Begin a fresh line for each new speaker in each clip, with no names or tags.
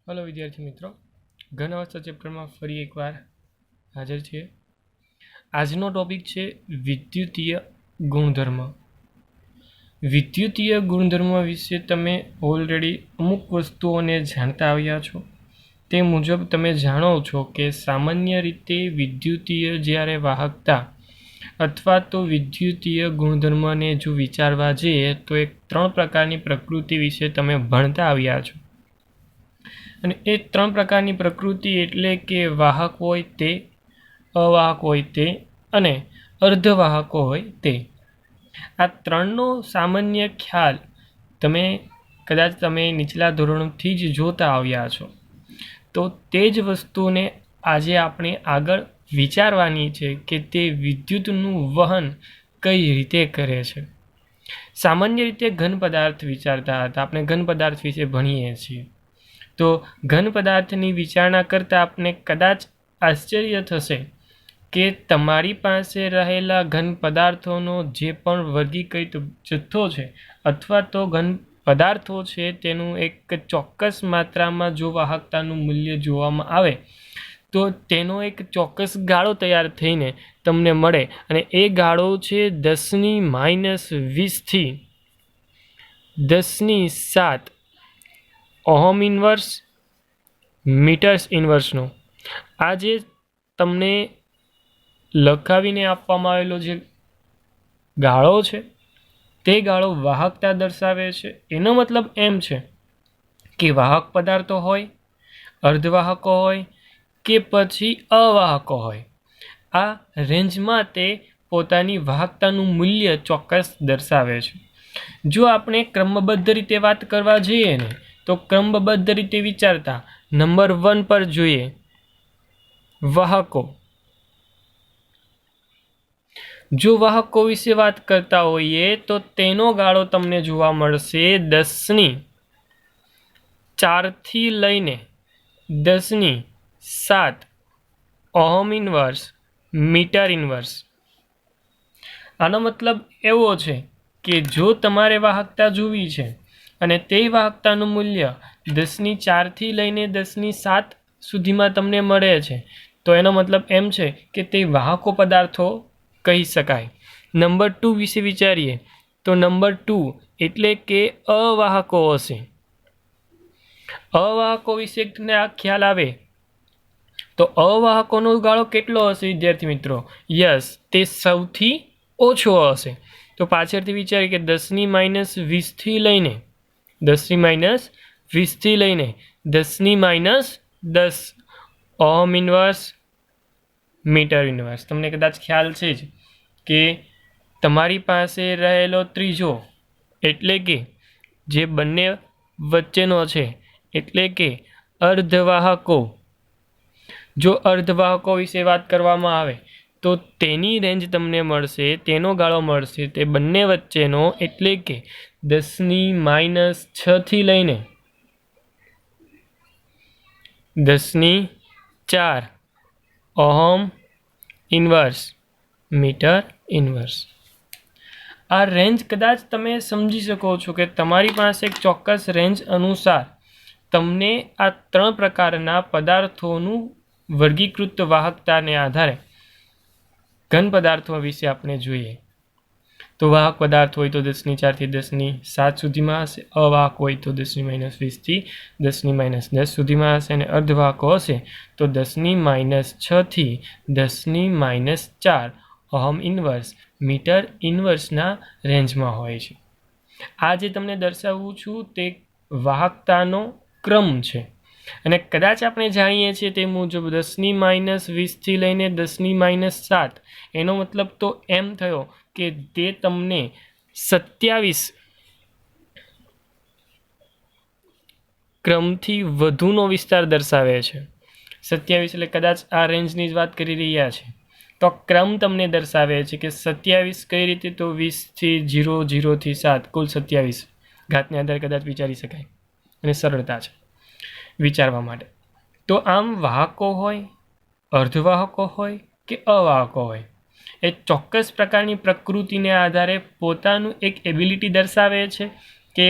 Hello विद्यार्थी मित्रों, घन अवस्था चैप्टर में फरी एक बार हाजर छे। आजनो टॉपिक है विद्युतीय गुणधर्म। विद्युतीय गुणधर्म विषे तमे ऑलरेडी अमुक वस्तुओने जाणता आव्या छो। ते मुजब तमे जाणो छो कि सामान्य रीते विद्युतीय ज्यारे वाहकता अथवा तो विद्युतीय गुणधर्म ने जो विचारवा जईए तो एक 3 प्रकारनी प्रकृति विषे तमे भणता आव्या छो। અને એ 3 પ્રકારની પ્રકૃતિ એટલે કે વાહક હોય તે, અવાહક હોય તે અને અર્ધવાહકો હોય તે। આ ત્રણનો સામાન્ય ખ્યાલ તમે નીચલા ધોરણથી જ જોતા આવ્યા છો। તો તે જ વસ્તુને આજે આપણે આગળ વિચારવાની છે કે તે વિદ્યુતનું વહન કઈ રીતે કરે છે। સામાન્ય રીતે ઘન પદાર્થ વિચારતા હતા, આપણે ઘન પદાર્થ વિશે ભણીએ છીએ। તો ઘન પદાર્થની વિચારણા કરતાં આપને કદાચ આશ્ચર્ય થશે કે તમારી પાસે રહેલા ઘન પદાર્થોનો જે પણ વર્ગીકૃત જથ્થો છે અથવા તો ઘન પદાર્થો છે તેનું એક ચોક્કસ માત્રામાં જો વાહકતાનું મૂલ્ય જોવામાં આવે તો તેનો એક ચોક્કસ ગાળો તૈયાર થઈને તમને મળે અને એ ગાળો છે 10⁻20 થી 10⁻7 ઓહમ ઇન્વર્સ મીટર્સ ઇન્વર્સનો। આ જે તમને લખાવીને આપવામાં આવેલો જે ગાળો છે તે ગાળો વાહકતા દર્શાવે છે। એનો મતલબ એમ છે કે વાહક પદાર્થો હોય, અર્ધવાહકો હોય કે પછી અવાહકો હોય, આ રેન્જમાં તે પોતાની વાહકતાનું મૂલ્ય ચોક્કસ દર્શાવે છે। જો આપણે ક્રમબદ્ધ રીતે વાત કરવા જઈએ ને તો ક્રમબદ્ધ રીતે વિચારતા નંબર 1 પર જોઈએ વાહકો। જો વાહકો વિશે વાત કરતા હોઈએ તો તેનો ગાળો તમને જોવા મળશે 10⁻4 થી લઈને 10⁻7 ઓહમ ઇન્વર્સ મીટર ઇન્વર્સ। આનો મતલબ એવો છે કે જો તમારે વાહકતા જોવી છે અને તે વાહકતાનું મૂલ્ય 10⁻4 થી લઈને 10⁻7 સુધીમાં તમને મળે છે તો એનો મતલબ એમ છે કે તે વાહકો પદાર્થો કહી શકાય। નંબર 2 વિશે વિચારીએ તો નંબર 2 એટલે કે અવાહકો હશે। અવાહકો વિશે આ ખ્યાલ આવે તો અવાહકોનો ગાળો કેટલો હશે વિદ્યાર્થી મિત્રો? યસ, તે સૌથી ઓછો હશે। તો પાછળથી વિચારીએ કે 10⁻20 થી લઈને 10⁻20 થી લઈને 10⁻10 ઓહમ ઇન્વર્સ મીટર ઇન્વર્સ। તમને કદાચ ખ્યાલ છે જ કે તમારી પાસે રહેલો ત્રીજો એટલે કે જે બંને વચ્ચેનો છે એટલે કે અર્ધવાહકો। જો અર્ધવાહકો વિશે વાત કરવામાં આવે તો તેની રેન્જ તમને મળશે, તેનો ગાળો મળશે તે બંને વચ્ચેનો એટલે કે 10⁻6 થી લઈને 10⁻4 ઓહમ ઇન્વર્સ મીટર ઇન્વર્સ। આ રેન્જ કદાચ તમે સમજી શકો છો કે તમારી પાસે એક ચોક્કસ રેન્જ અનુસાર તમને આ 3 પ્રકારના પદાર્થોનું વર્ગીકૃત વાહકતાને આધારે ઘન પદાર્થો વિશે આપણે જોઈએ તો વાહક પદાર્થ હોય તો 10⁻4 થી 10⁻7 સુધીમાં હશે, અવાહક હોય તો 10⁻20 થી 10⁻10 સુધીમાં હશે અને અર્ધવાહકો હશે તો 10⁻6 થી 10⁻4 ઓહમ ઇન્વર્સ મીટર ઇન્વર્સના રેન્જમાં હોય છે। આ જે તમને દર્શાવું છું તે વાહકતાનો ક્રમ છે અને કદાચ આપણે જાણીએ છીએ તે મુજબ 10⁻20 થી લઈને 10⁻7 એનો મતલબ તો એમ થયો કે તે તમને 27 ક્રમથી વધુનો વિસ્તાર દર્શાવે છે। 27 એટલે કદાચ આ રેન્જની જ વાત કરી રહ્યા છે તો ક્રમ તમને દર્શાવે છે કે 27 કઈ રીતે? તો 20 થી 0 0 થી 7 કુલ 27 ઘાતને આધારે કદાચ વિચારી શકાય અને સરળતા છે વિચારવા માટે। તો આમ વાહકો હોય, અર્ધવાહકો હોય કે અવાહકો હોય એ ચોક્કસ પ્રકારની પ્રકૃતિને આધારે પોતાનું એક એબિલિટી દર્શાવે છે કે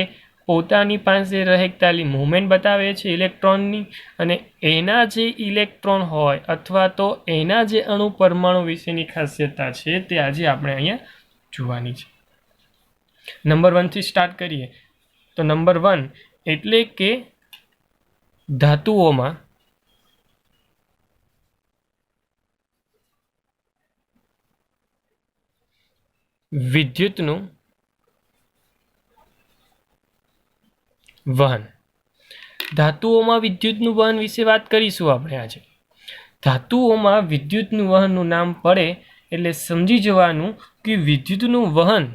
પોતાની પાસે રહેલી મૂવમેન્ટ બતાવે છે ઇલેક્ટ્રોનની, અને એના જે ઇલેક્ટ્રોન હોય અથવા તો એના જે અણુ પરમાણુ વિશેની ખાસિયતતા છે તે આજે આપણે અહીંયા જોવાની છે. નંબર 1 થી સ્ટાર્ટ કરીએ તો નંબર 1 એટલે કે ધાતુઓમાં વિદ્યુતનું વહન. ધાતુઓમાં વિદ્યુતનું વહન વિશે વાત કરીશું આપણે આજે. ધાતુઓમાં વિદ્યુતનું વહનનું નામ પડે એટલે સમજી જવાનું કે વિદ્યુતનું વહન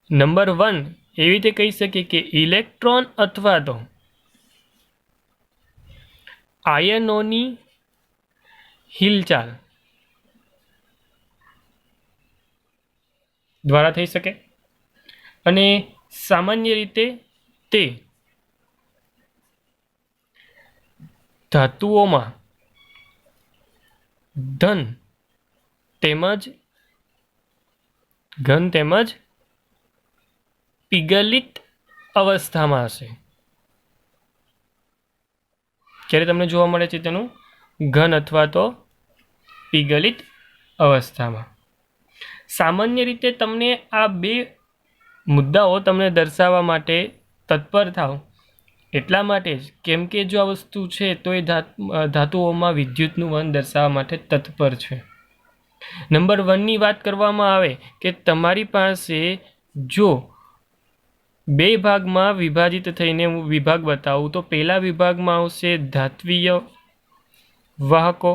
નંબર 1 એવી રીતે કહી શકીએ કે ઇલેક્ટ્રોન અથવા તો આયનોની હિલચાલ દ્વારા થઈ શકે, અને સામાન્ય રીતે તે ધાતુઓમાં ઘન તેમજ પીગલિત અવસ્થામાં હશે. જ્યારે તમને જોવા મળે છે તેનું ઘન અથવા તો પીગલિત અવસ્થામાં. સામાન્ય રીતે તમને આ બે મુદ્દાઓ તમને દર્શાવવા માટે તત્પર થાવ એટલા માટે જ, કેમ કે જો આ વસ્તુ છે તો એ ધાતુઓમાં વિદ્યુતનું વહન દર્શાવવા માટે તત્પર છે. નંબર 1 ની વાત કરવામાં આવે કે તમારી પાસે જો બે ભાગમાં વિભાજિત થઈને હું વિભાગ બતાવું તો પહેલા વિભાગમાં આવશે ધાત્વિય વાહકો,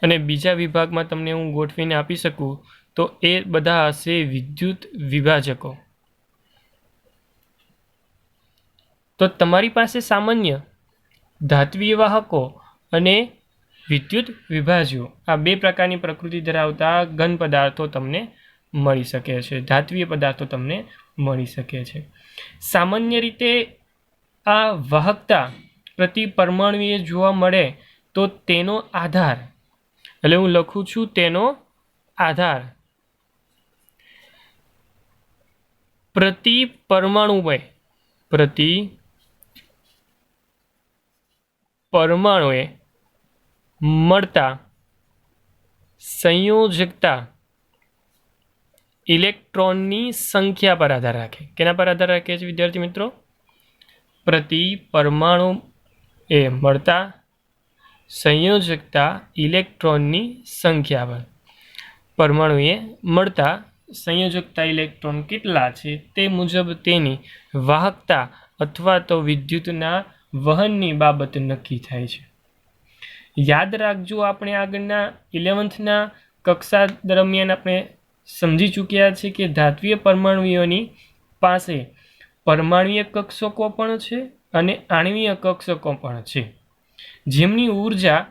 અને બીજા વિભાગમાં તમને હું ગોઠવીને આપી શકું તો એ બધા હશે વિદ્યુત વિભાજકો. તો તમારી પાસે સામાન્ય ધાત્વિય વાહકો અને વિદ્યુત વિભાજ્યો આ બે પ્રકારની પ્રકૃતિ ધરાવતા ઘન પદાર્થો તમને મળી શકે છે, ધાત્વિય પદાર્થો તમને મળી શકે છે. સામાન્ય રીતે આ વાહકતા પ્રતિ પરમાણુએ જોવા મળે તો તેનો આધાર, એટલે હું લખું છું તેનો આધાર પ્રતિ પરમાણુએ મળતા સંયોજકતા ઇલેક્ટ્રોનની સંખ્યા પર આધાર રાખે. કેના પર આધાર રાખે છે વિદ્યાર્થી મિત્રો? પ્રતિ પરમાણુએ મળતા સંયોજકતા ઇલેક્ટ્રોનની સંખ્યા પર. પરમાણુએ મળતા સંયોજકતા ઇલેક્ટ્રોન કેટલા છે તે મુજબ તેની વાહકતા અથવા તો વિદ્યુતના વહનની બાબત નક્કી થાય છે. યાદ રાખજો, આપણે આગળના 11થના કક્ષા દરમિયાન આપણે સમજી ચૂક્યા છે કે ધાત્વિય પરમાણુઓની પાસે પરમાણ્વીય કક્ષકો પણ છે અને આણ્વીય કક્ષકો પણ છે, જેમની ઉર્જા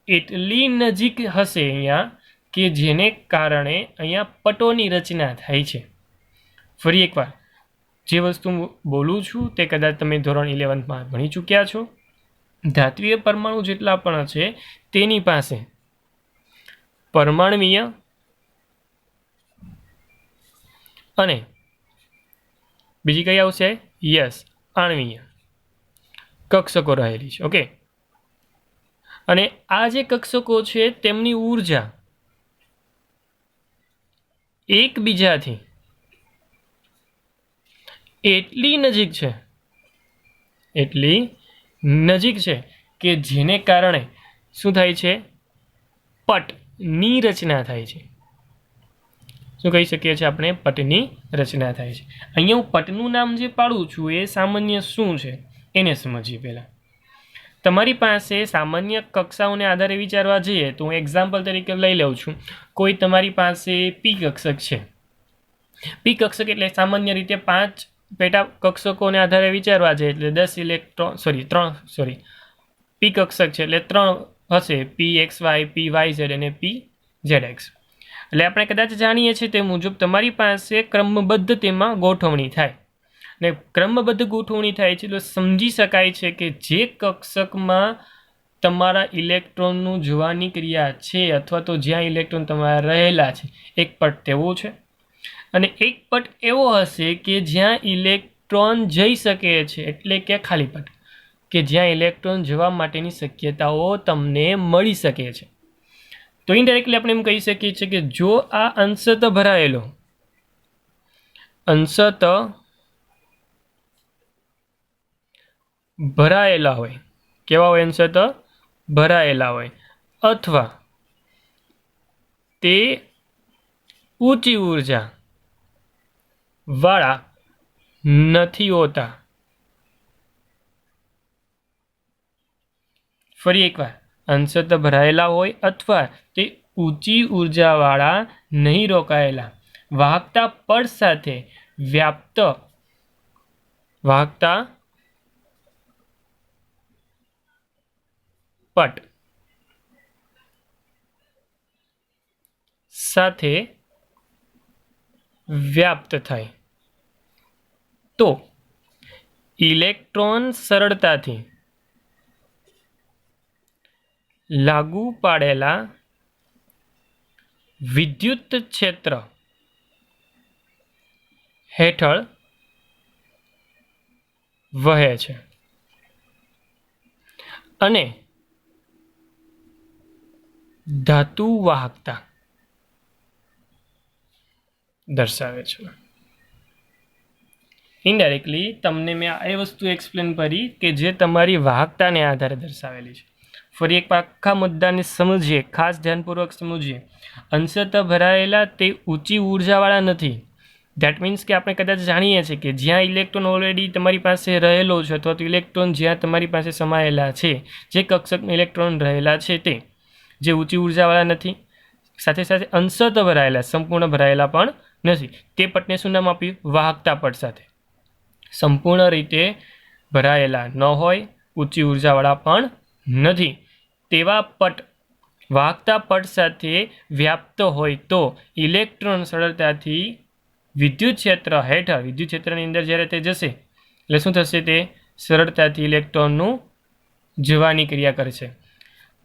એટલી નજીક હશે અહીંયા કે જેને કારણે અહીંયા પટોની રચના થાય છે. ફરી એકવાર જે વસ્તુ બોલું છું તે કદાચ તમે ધોરણ 11માં ભણી ચૂક્યા છો. ધાત્વિય પરમાણુ જેટલા પણ છે તેની પાસે પરમાણ્વીય અને બીજી કઈ આવશે? યસ, આણ્વીય કક્ષકો રહેલી છે. ઓકે, અને આ જે કક્ષકો છે તેમની ઉર્જા એકબીજાથી એટલી નજીક છે કે જેને કારણે શું થાય છે? પટની રચના થાય છે. શું કહી શકીએ છીએ આપણે? પટની રચના થાય છે. અહીંયા હું પટનું નામ જે પાડું છું એ સામાન્ય શું છે એને સમજીએ. પહેલાં તમારી પાસે સામાન્ય કક્ષાઓને આધારે વિચારવા જઈએ તો હું એક્ઝામ્પલ તરીકે લઈ લઉં છું. કોઈ તમારી પાસે પી કક્ષક છે. પી કક્ષક એટલે સામાન્ય રીતે 5 પેટા કક્ષકોને આધારે વિચારવા જઈએ એટલે 10 ઇલેક્ટ્રોન પી કક્ષક છે એટલે 3 હશે, P X Y, P Y Z અને પી ઝેડ એક્સ. એટલે આપણે કદાચ જાણીએ છીએ તે મુજબ તમારી પાસે ક્રમબદ્ધ તેમાં ગોઠવણી થાય, ને ક્રમબદ્ધ ગોઠવણી થાય છે એટલે સમજી શકાય છે કે જે કક્ષકમાં તમારા ઇલેક્ટ્રોનનું જવાની ક્રિયા છે અથવા તો જ્યાં ઇલેક્ટ્રોન તમારા રહેલા છે એક પટ તેવો છે અને એક પટ એવો હશે કે જ્યાં ઇલેક્ટ્રોન જઈ શકે છે, એટલે કે ખાલી પટ કે જ્યાં ઇલેક્ટ્રોન જવા માટેની શક્યતાઓ તમને મળી શકે છે. તો ઇનડાયરેક્ટલી આપણે એમ કહી શકીએ છીએ કે જો આ અંશતઃ ભરાયેલા હોય, કેવા હોય? અંશતઃ ભરાયેલા હોય અથવા તે ઊંચી ઉર્જા વાળા નથી હોતા. ફરી એકવાર, અંશતઃ ભરાયેલા હોય અથવા તે ઊંચી ઉર્જાવાળા નહીં રોકાયેલા વાહકતા પટ સાથે વાહકતા પટ સાથે વ્યાપ્ત થાય તો ઇલેક્ટ્રોન સરળતાથી લાગુ પાડેલા વિદ્યુત ક્ષેત્ર હેઠળ વહે છે અને ધાતુ વાહકતા દર્શાવે છે. ઇનડાયરેક્ટલી તમને મેં એ વસ્તુ એક્સપ્લેન કરી કે જે તમારી વાહકતાને આધારે દર્શાવેલી છે. ફરી એક આખા મુદ્દાને સમજીએ, ખાસ ધ્યાનપૂર્વક સમજીએ. અંશતઃ ભરાયેલા તે ઊંચી ઉર્જાવાળા નથી. ધેટ મીન્સ કે આપણે કદાચ જાણીએ છીએ કે જ્યાં ઇલેક્ટ્રોન ઓલરેડી તમારી પાસે રહેલો છે અથવા તો ઇલેક્ટ્રોન જ્યાં તમારી પાસે સમાયેલા છે, જે કક્ષકમાં ઇલેક્ટ્રોન રહેલા છે તે જે ઊંચી ઉર્જાવાળા નથી, સાથે સાથે અંશતઃ ભરાયેલા, સંપૂર્ણ ભરાયેલા પણ નથી. તે પટને શું નામ આપ્યું? વાહકતા પટ સાથે. સંપૂર્ણ રીતે ભરાયેલા ન હોય, ઊંચી ઉર્જાવાળા પણ નથી તેવા પટ વાહકતા પટ સાથે વ્યાપ્ત હોય તો ઇલેક્ટ્રોન સરળતાથી વિદ્યુત ક્ષેત્ર હેઠળ, વિદ્યુત ક્ષેત્રની અંદર જ્યારે તે જશે એટલે શું થશે? તે સરળતાથી ઇલેક્ટ્રોનનું જવાની ક્રિયા કરશે.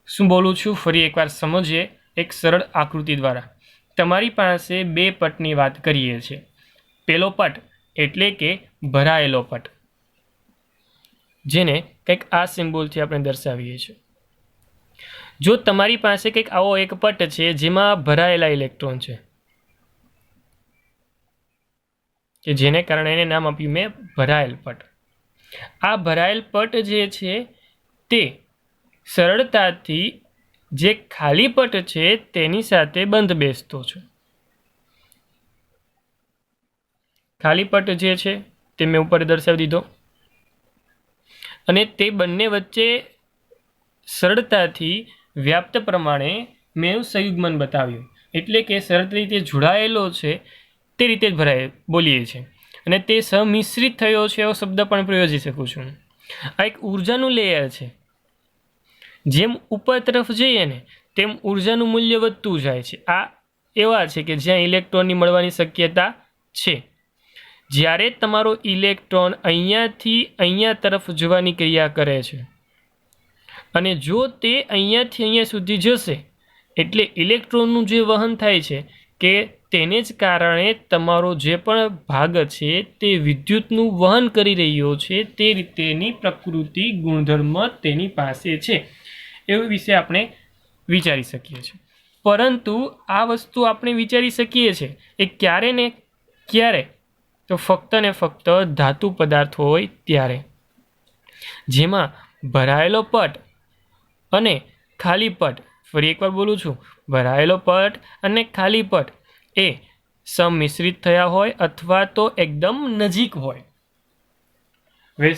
શું બોલું છું? ફરી એકવાર સમજીએ એક સરળ આકૃતિ દ્વારા. તમારી પાસે બે પટની વાત કરીએ છીએ. પહેલો પટ એટલે કે ભરાયેલો પટ, જેને કંઈક આ સિમ્બોલથી આપણે દર્શાવીએ છીએ. જો તમારી પાસે કંઈક આવો એક પટ છે જેમાં ભરાયેલા ઇલેક્ટ્રોન છે, કે જેને કારણે એને નામ આપ્યું મેં ભરાયેલ પટ. આ ભરાયેલ પટ જે છે તે સરળતાથી જે ખાલી પટ છે તેની સાથે બંધ બેસતો છે. ખાલી પટ જે છે તે મેં ઉપર દર્શાવી દીધો અને તે બંને વચ્ચે સરળતાથી વ્યાપ્ત પ્રમાણે મેં સંયુગ્મન બતાવ્યું, એટલે કે સરળ રીતે જોડાયેલો છે તે રીતે જ બોલીએ છીએ અને તે સમિશ્રિત થયો છે એવો શબ્દ પણ પ્રયોજી શકું છું. આ એક ઉર્જાનું લેયર છે. જેમ ઉપર તરફ જઈએ ને તેમ ઉર્જાનું મૂલ્ય વધતું જાય છે. આ એવા છે કે જ્યાં ઇલેક્ટ્રોનની મળવાની શક્યતા છે. જ્યારે તમારો ઇલેક્ટ્રોન અહીંયાથી અહીંયા તરફ જવાની ક્રિયા કરે છે અને જો તે અહીંયાથી અહીંયા સુધી જશે એટલે ઇલેક્ટ્રોનનું જે વહન થાય છે કે તેને જ કારણે તમારો જે પણ ભાગ છે તે વિદ્યુતનું વહન કરી રહ્યો છે, તે રીતેની પ્રકૃતિ ગુણધર્મ તેની પાસે છે એવું વિશે આપણે વિચારી શકીએ છીએ. પરંતુ આ વસ્તુ આપણે વિચારી શકીએ છીએ એ ક્યારે ને ક્યારે? તો ફક્ત ને ફક્ત ધાતુ પદાર્થ હોય ત્યારે, જેમાં ભરાયેલો પટ અને ખાલી પટ, ફરી એકવાર બોલું છું, ભરાયેલો પટ અને ખાલી પટ એ સમિશ્રિત થયા હોય અથવા તો એકદમ નજીક હોય.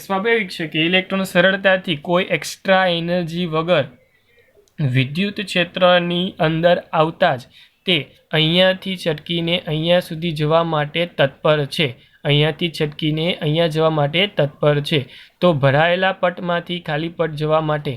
સ્વાભાવિક છે કે ઇલેક્ટ્રોન સરળતાથી કોઈ એક્સ્ટ્રા એનર્જી વગર વિદ્યુત ક્ષેત્રની અંદર આવતા જ તે અહીંયાથી છટકીને અહીંયા સુધી જવા માટે તત્પર છે. અહીંયાથી છટકીને અહીંયા જવા માટે તત્પર છે. તો ભરાયેલા પટમાંથી ખાલી પટ જવા માટે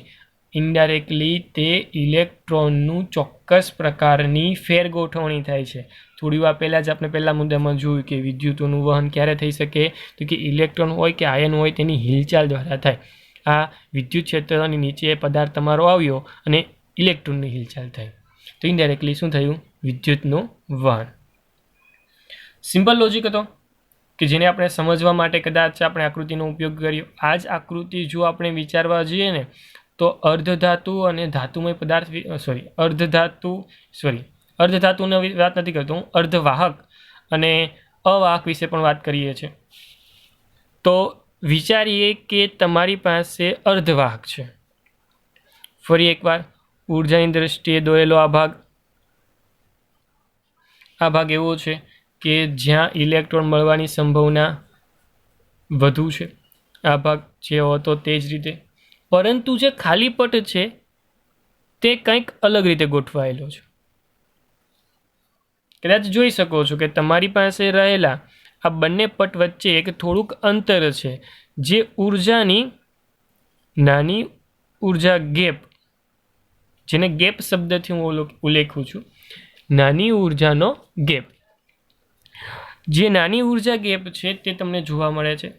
ઇનડાયરેક્ટલી તે ઇલેક્ટ્રોનનું ચોક્કસ પ્રકારની ફેરગોઠવણી થાય છે. થોડી વાર પહેલાં જ આપણે પહેલા મુદ્દામાં જોયું કે વિદ્યુતોનું વહન ક્યારે થઈ શકે? તો કે ઇલેક્ટ્રોન હોય કે આયન હોય તેની હિલચાલ દ્વારા થાય. આ વિદ્યુત ક્ષેત્રની નીચે પદાર્થ તમારો આવ્યો અને ઇલેક્ટ્રોનની હિલચાલ થઈ, તો ઇનડાયરેક્ટલી શું થયું? વિદ્યુતનું વહન. સિમ્પલ લોજિક હતો કે જેને આપણે સમજવા માટે કદાચ આપણે આકૃતિનો ઉપયોગ કર્યો. આ જ આકૃતિ જો આપણે વિચારવા જઈએ ને તો અર્ધધાતુ અને ધાતુમય પદાર્થ અર્ધધાતુની વાત નથી કરતો હું, અર્ધવાહક અને અવાહક વિશે પણ વાત કરીએ છીએ. તો વિચારીએ કે તમારી પાસે અર્ધવાહક છે. ફરી એકવાર ઉર્જાની દ્રષ્ટિએ દોરેલો આ ભાગ એવો છે કે જ્યાં ઇલેક્ટ્રોન મળવાની સંભાવના વધુ છે. આ ભાગ જે હતો તે જ રીતે, પરંતુ જે ખાલી પટ છે તે કંઈક અલગ રીતે ગોઠવાયેલો છે. કદાચ જોઈ શકો છો કે તમારી પાસે રહેલા આ બંને પટ વચ્ચે એક થોડુંક અંતર છે, જે ઉર્જાની નાની ઉર્જા ગેપ, જેને ગેપ શબ્દથી હું ઉલ્લેખું છું, નાની ઉર્જાનો ગેપ. જે નાની ઉર્જા ગેપ છે તે તમને જોવા મળે છે.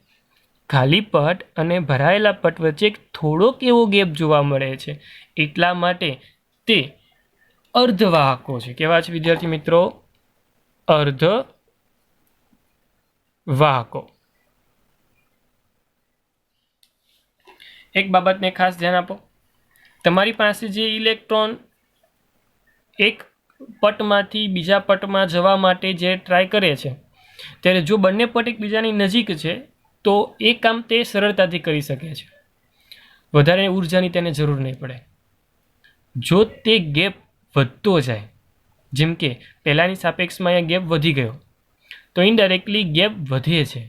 ખાલી પટ અને ભરાયેલા પટ વચ્ચે એક થોડોક એવો ગેપ જોવા મળે છે. એટલા માટે તે અર્ધવાહકો છે. કેવા છે વિદ્યાર્થી મિત્રો? અર્ધવાહકો. એક બાબતને ખાસ ધ્યાન આપો, તમારી પાસે જે ઇલેક્ટ્રોન એક પટમાંથી બીજા પટમાં જવા માટે જે ટ્રાય કરે છે, ત્યારે જો બંને પટ એકબીજાની નજીક છે તો એ કામ તે સરળતાથી કરી શકે છે. વધારે ઉર્જાની તેને જરૂર નહીં પડે. જો તે ગેપ વધતો જાય, જેમ કે પહેલાંની સાપેક્ષમાં અહીંયા ગેપ વધી ગયો, તો ઇનડાયરેક્ટલી ગેપ વધે છે.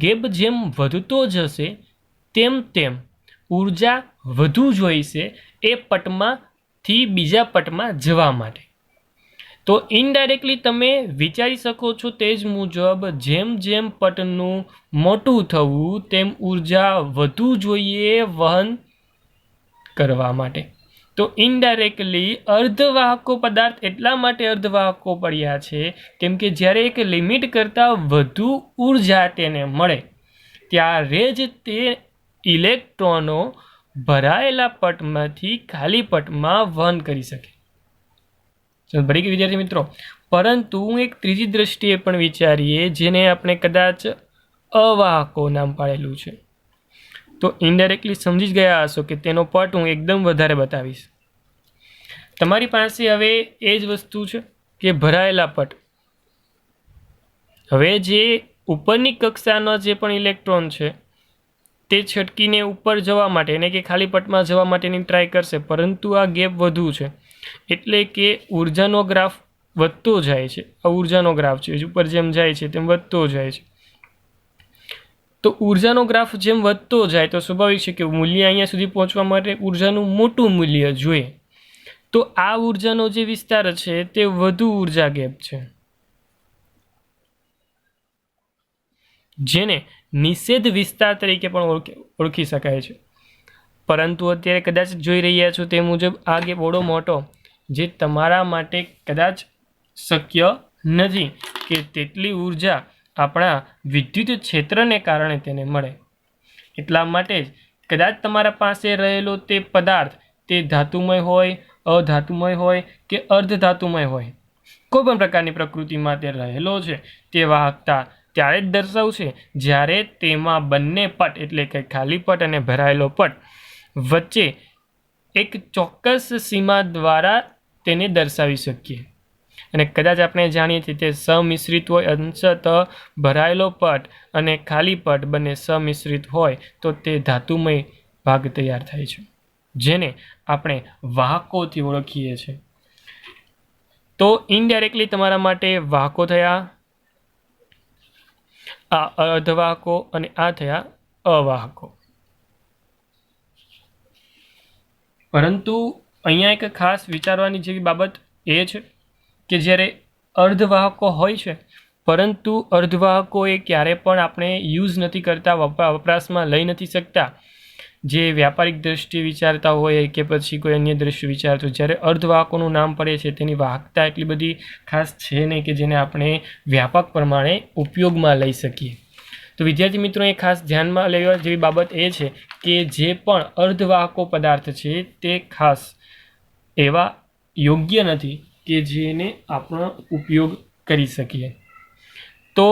ગેપ જેમ વધતો જશે તેમ તેમ ઉર્જા વધુ જોઈશે એ પટમાંથી બીજા પટમાં જવા માટે. તો ઇનડાયરેક્ટલી તમે વિચારી શકો છો તે જ મુજબ જેમ જેમ પટનું મોટું થવું તેમ ઉર્જા વધુ જોઈએ વહન કરવા માટે. તો ઇનડાયરેક્ટલી અર્ધવાહકો પદાર્થ એટલા માટે અર્ધવાહકો પડ્યા છે કેમ કે જ્યારે એક લિમિટ કરતાં વધુ ઉર્જા તેને મળે ત્યારે જ તે ઇલેક્ટ્રોનો ભરાયેલા પટમાંથી ખાલી પટમાં વહન કરી શકે. ભરી ગઈ વિદ્યાર્થી મિત્રો. પરંતુ એક ત્રીજી દ્રષ્ટિએ પણ વિચારીએ, જેને આપણે કદાચ અવાહકો નામ પાડેલું છે. તો ઇનડાયરેક્ટલી સમજી જ ગયા હશો કે તેનો પટ હું એકદમ વધારે બતાવીશ. તમારી પાસે હવે એ જ વસ્તુ છે કે ભરાયેલા પટ. હવે જે ઉપરની કક્ષાનો જે પણ ઇલેક્ટ્રોન છે તે છટકીને ઉપર જવા માટે એટલે કે ખાલી પટમાં જવા માટેની ટ્રાય કરશે, પરંતુ આ ગેપ વધુ છે એટલે કે ઉર્જાનો ગ્રાફ વધતો જાય છે. આ ઉર્જાનો ગ્રાફ છે, ઉપર જેમ જાય છે તેમ વધતો જાય છે. તો ઉર્જાનો ગ્રાફ જેમ વધતો જાય તો સ્વાભાવિક છે કે મૂલ્ય અહીંયા સુધી પહોંચવા માટે ઉર્જાનું મોટું મૂલ્ય જોઈએ. તો આ ઉર્જાનો જે વિસ્તાર છે તે વધુ ઉર્જા ગેપ છે, જેને નિષેધ વિસ્તાર તરીકે પણ ઓળખી શકાય છે. પરંતુ અત્યારે કદાચ જોઈ રહ્યા છો તે મુજબ આ ગેપ બહુ મોટો, જે તમારા માટે કદાચ શક્ય નથી કે તેટલી ઉર્જા આપણા વિદ્યુત ક્ષેત્રને કારણે તેને મળે. એટલા માટે જ કદાચ તમારા પાસે રહેલો તે પદાર્થ તે ધાતુમય હોય, અધાતુમય હોય કે અર્ધધાતુમય હોય, કોઈ પણ પ્રકારની પ્રકૃતિમાં તે રહેલો છે, તે વાહકતા ત્યારે જ દર્શાવશે જ્યારે તેમાં બંને પટ એટલે કે ખાલી પટ અને ભરાયેલો પટ વચ્ચે એક ચોક્કસ સીમા દ્વારા તેને દર્શાવી શકીએ. અને કદાચ આપણે જાણીએ છીએ તે સમિશ્રિત હોય, અંશતઃ ભરાયેલો પટ અને ખાલી પટ બંને સમિશ્રિત હોય તો તે ધાતુમય ભાગ તૈયાર થાય છે, જેને આપણે વાહકોથી ઓળખીએ છીએ. તો ઇનડાયરેક્ટલી તમારા માટે વાહકો થયા આ અર્ધવાહકો અને આ થયા અવાહકો. પરંતુ અહીંયા એક ખાસ વિચારવાની જેવી બાબત એ છે કે જ્યારે અર્ધવાહકો હોય છે, પરંતુ અર્ધવાહકો એ ક્યારે પણ આપણે યુઝ નથી કરતા, વપરાશમાં લઈ નથી શકતા. જે વ્યાપારિક દ્રષ્ટિએ વિચારતા હોય કે પછી કોઈ અન્ય દ્રષ્ટિએ વિચારતો, જ્યારે અર્ધવાહકોનું નામ પડે છે તેની વાહકતા એટલી બધી ખાસ છે નહીં કે જેને આપણે વ્યાપક પ્રમાણે ઉપયોગમાં લઈ શકીએ. તો તો વિદ્યાર્થી મિત્રો એ ખાસ ધ્યાનમાં લેવા જેવી બાબત એ છે કે જે પણ અર્ધવાહકો પદાર્થ છે તે ખાસ એવા યોગ્ય નથી કે જેને આપણો ઉપયોગ કરી શકીએ. તો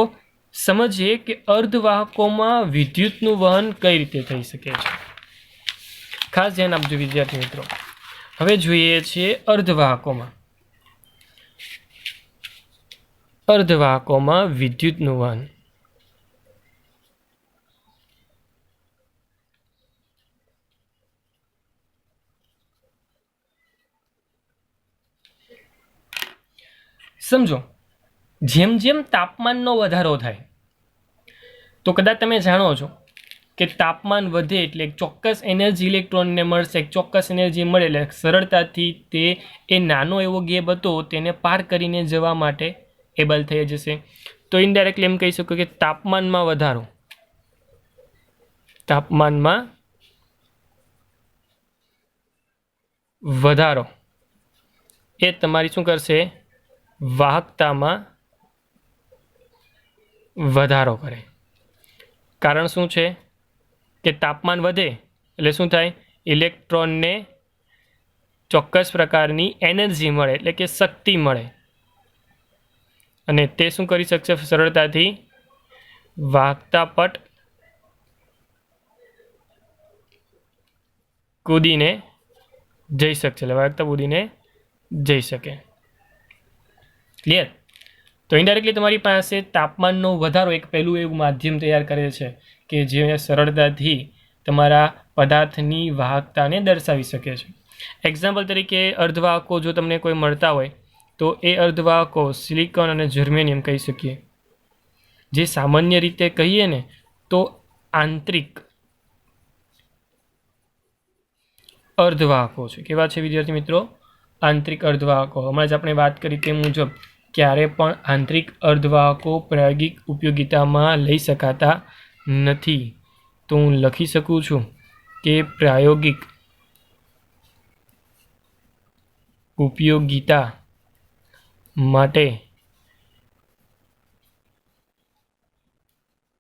સમજીએ કે અર્ધવાહકોમાં વિદ્યુતનું વહન કઈ રીતે થઈ શકે છે. ખાસ ધ્યાન આપજો વિદ્યાર્થી મિત્રો. હવે જોઈએ છીએ અર્ધવાહકોમાં વિદ્યુતનું વહન. સમજો, જેમ જેમ તાપમાનનો વધારો થાય તો કદાચ તમે જાણો છો કે તાપમાન વધે એટલે એક ચોક્કસ એનર્જી ઇલેક્ટ્રોનને મળશે, એક ચોક્કસ એનર્જી મળે એટલે સરળતાથી તે એ નાનો એવો ગેપ હતો તેને પાર કરીને જવા માટે એબલ થઈ જશે. તો ઇનડાયરેક્ટલી એમ કહી શકો કે તાપમાનમાં વધારો એ તમારી શું કરશે? વાહકતામાં વધારો કરે. કારણ શું છે કે તાપમાન વધે એટલે શું થાય? ઇલેક્ટ્રોનને ચોક્કસ પ્રકારની એનર્જી મળે એટલે કે શક્તિ મળે અને તે શું કરી શકશે? સરળતાથી વાહકતા પટ કૂદીને જઈ શકશે. વાહકતા કૂદીને જઈ શકે. ક્લિયર? તો ઇનડાયરેક્ટલી તમારી પાસે તાપમાનનો વધારો એક પહેલું એવું માધ્યમ તૈયાર કરે છે કે જે સરળતાથી તમારા પદાર્થની વાહકતાને દર્શાવી શકે છે. એક્ઝામ્પલ તરીકે અર્ધવાહકો જો તમને કોઈ મળતા હોય તો એ અર્ધવાહકો સિલિકોન અને જર્મેનિયમ કહી શકીએ. જે સામાન્ય રીતે કહીએ ને તો આંતરિક અર્ધવાહકો છે. કેવા છે વિદ્યાર્થી મિત્રો? આંતરિક અર્ધવાહકો. હમણાં જ આપણે વાત કરી તે મુજબ ક્યારે પણ આંતરિક અર્ધવાહકો પ્રાયોગિક ઉપયોગિતામાં લઈ શકાતા નથી. તો હું લખી શકું છું કે પ્રાયોગિક ઉપયોગિતા માટે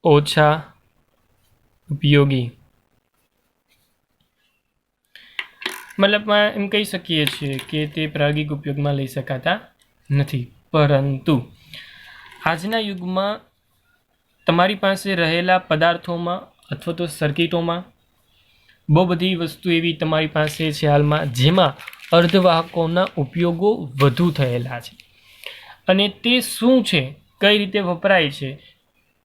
ઓછા ઉપયોગી. મતલબમાં એમ કહી શકીએ છીએ કે તે પ્રાયોગિક ઉપયોગમાં લઈ શકાતા નથી. પરંતુ આજના યુગમાં તમારી પાસે રહેલા પદાર્થોમાં અથવા તો સર્કિટોમાં બહુ બધી વસ્તુ એવી તમારી પાસે છે હાલમાં જેમાં અર્ધવાહકોના ઉપયોગો વધુ થયેલા છે. અને તે શું છે, કઈ રીતે વપરાય છે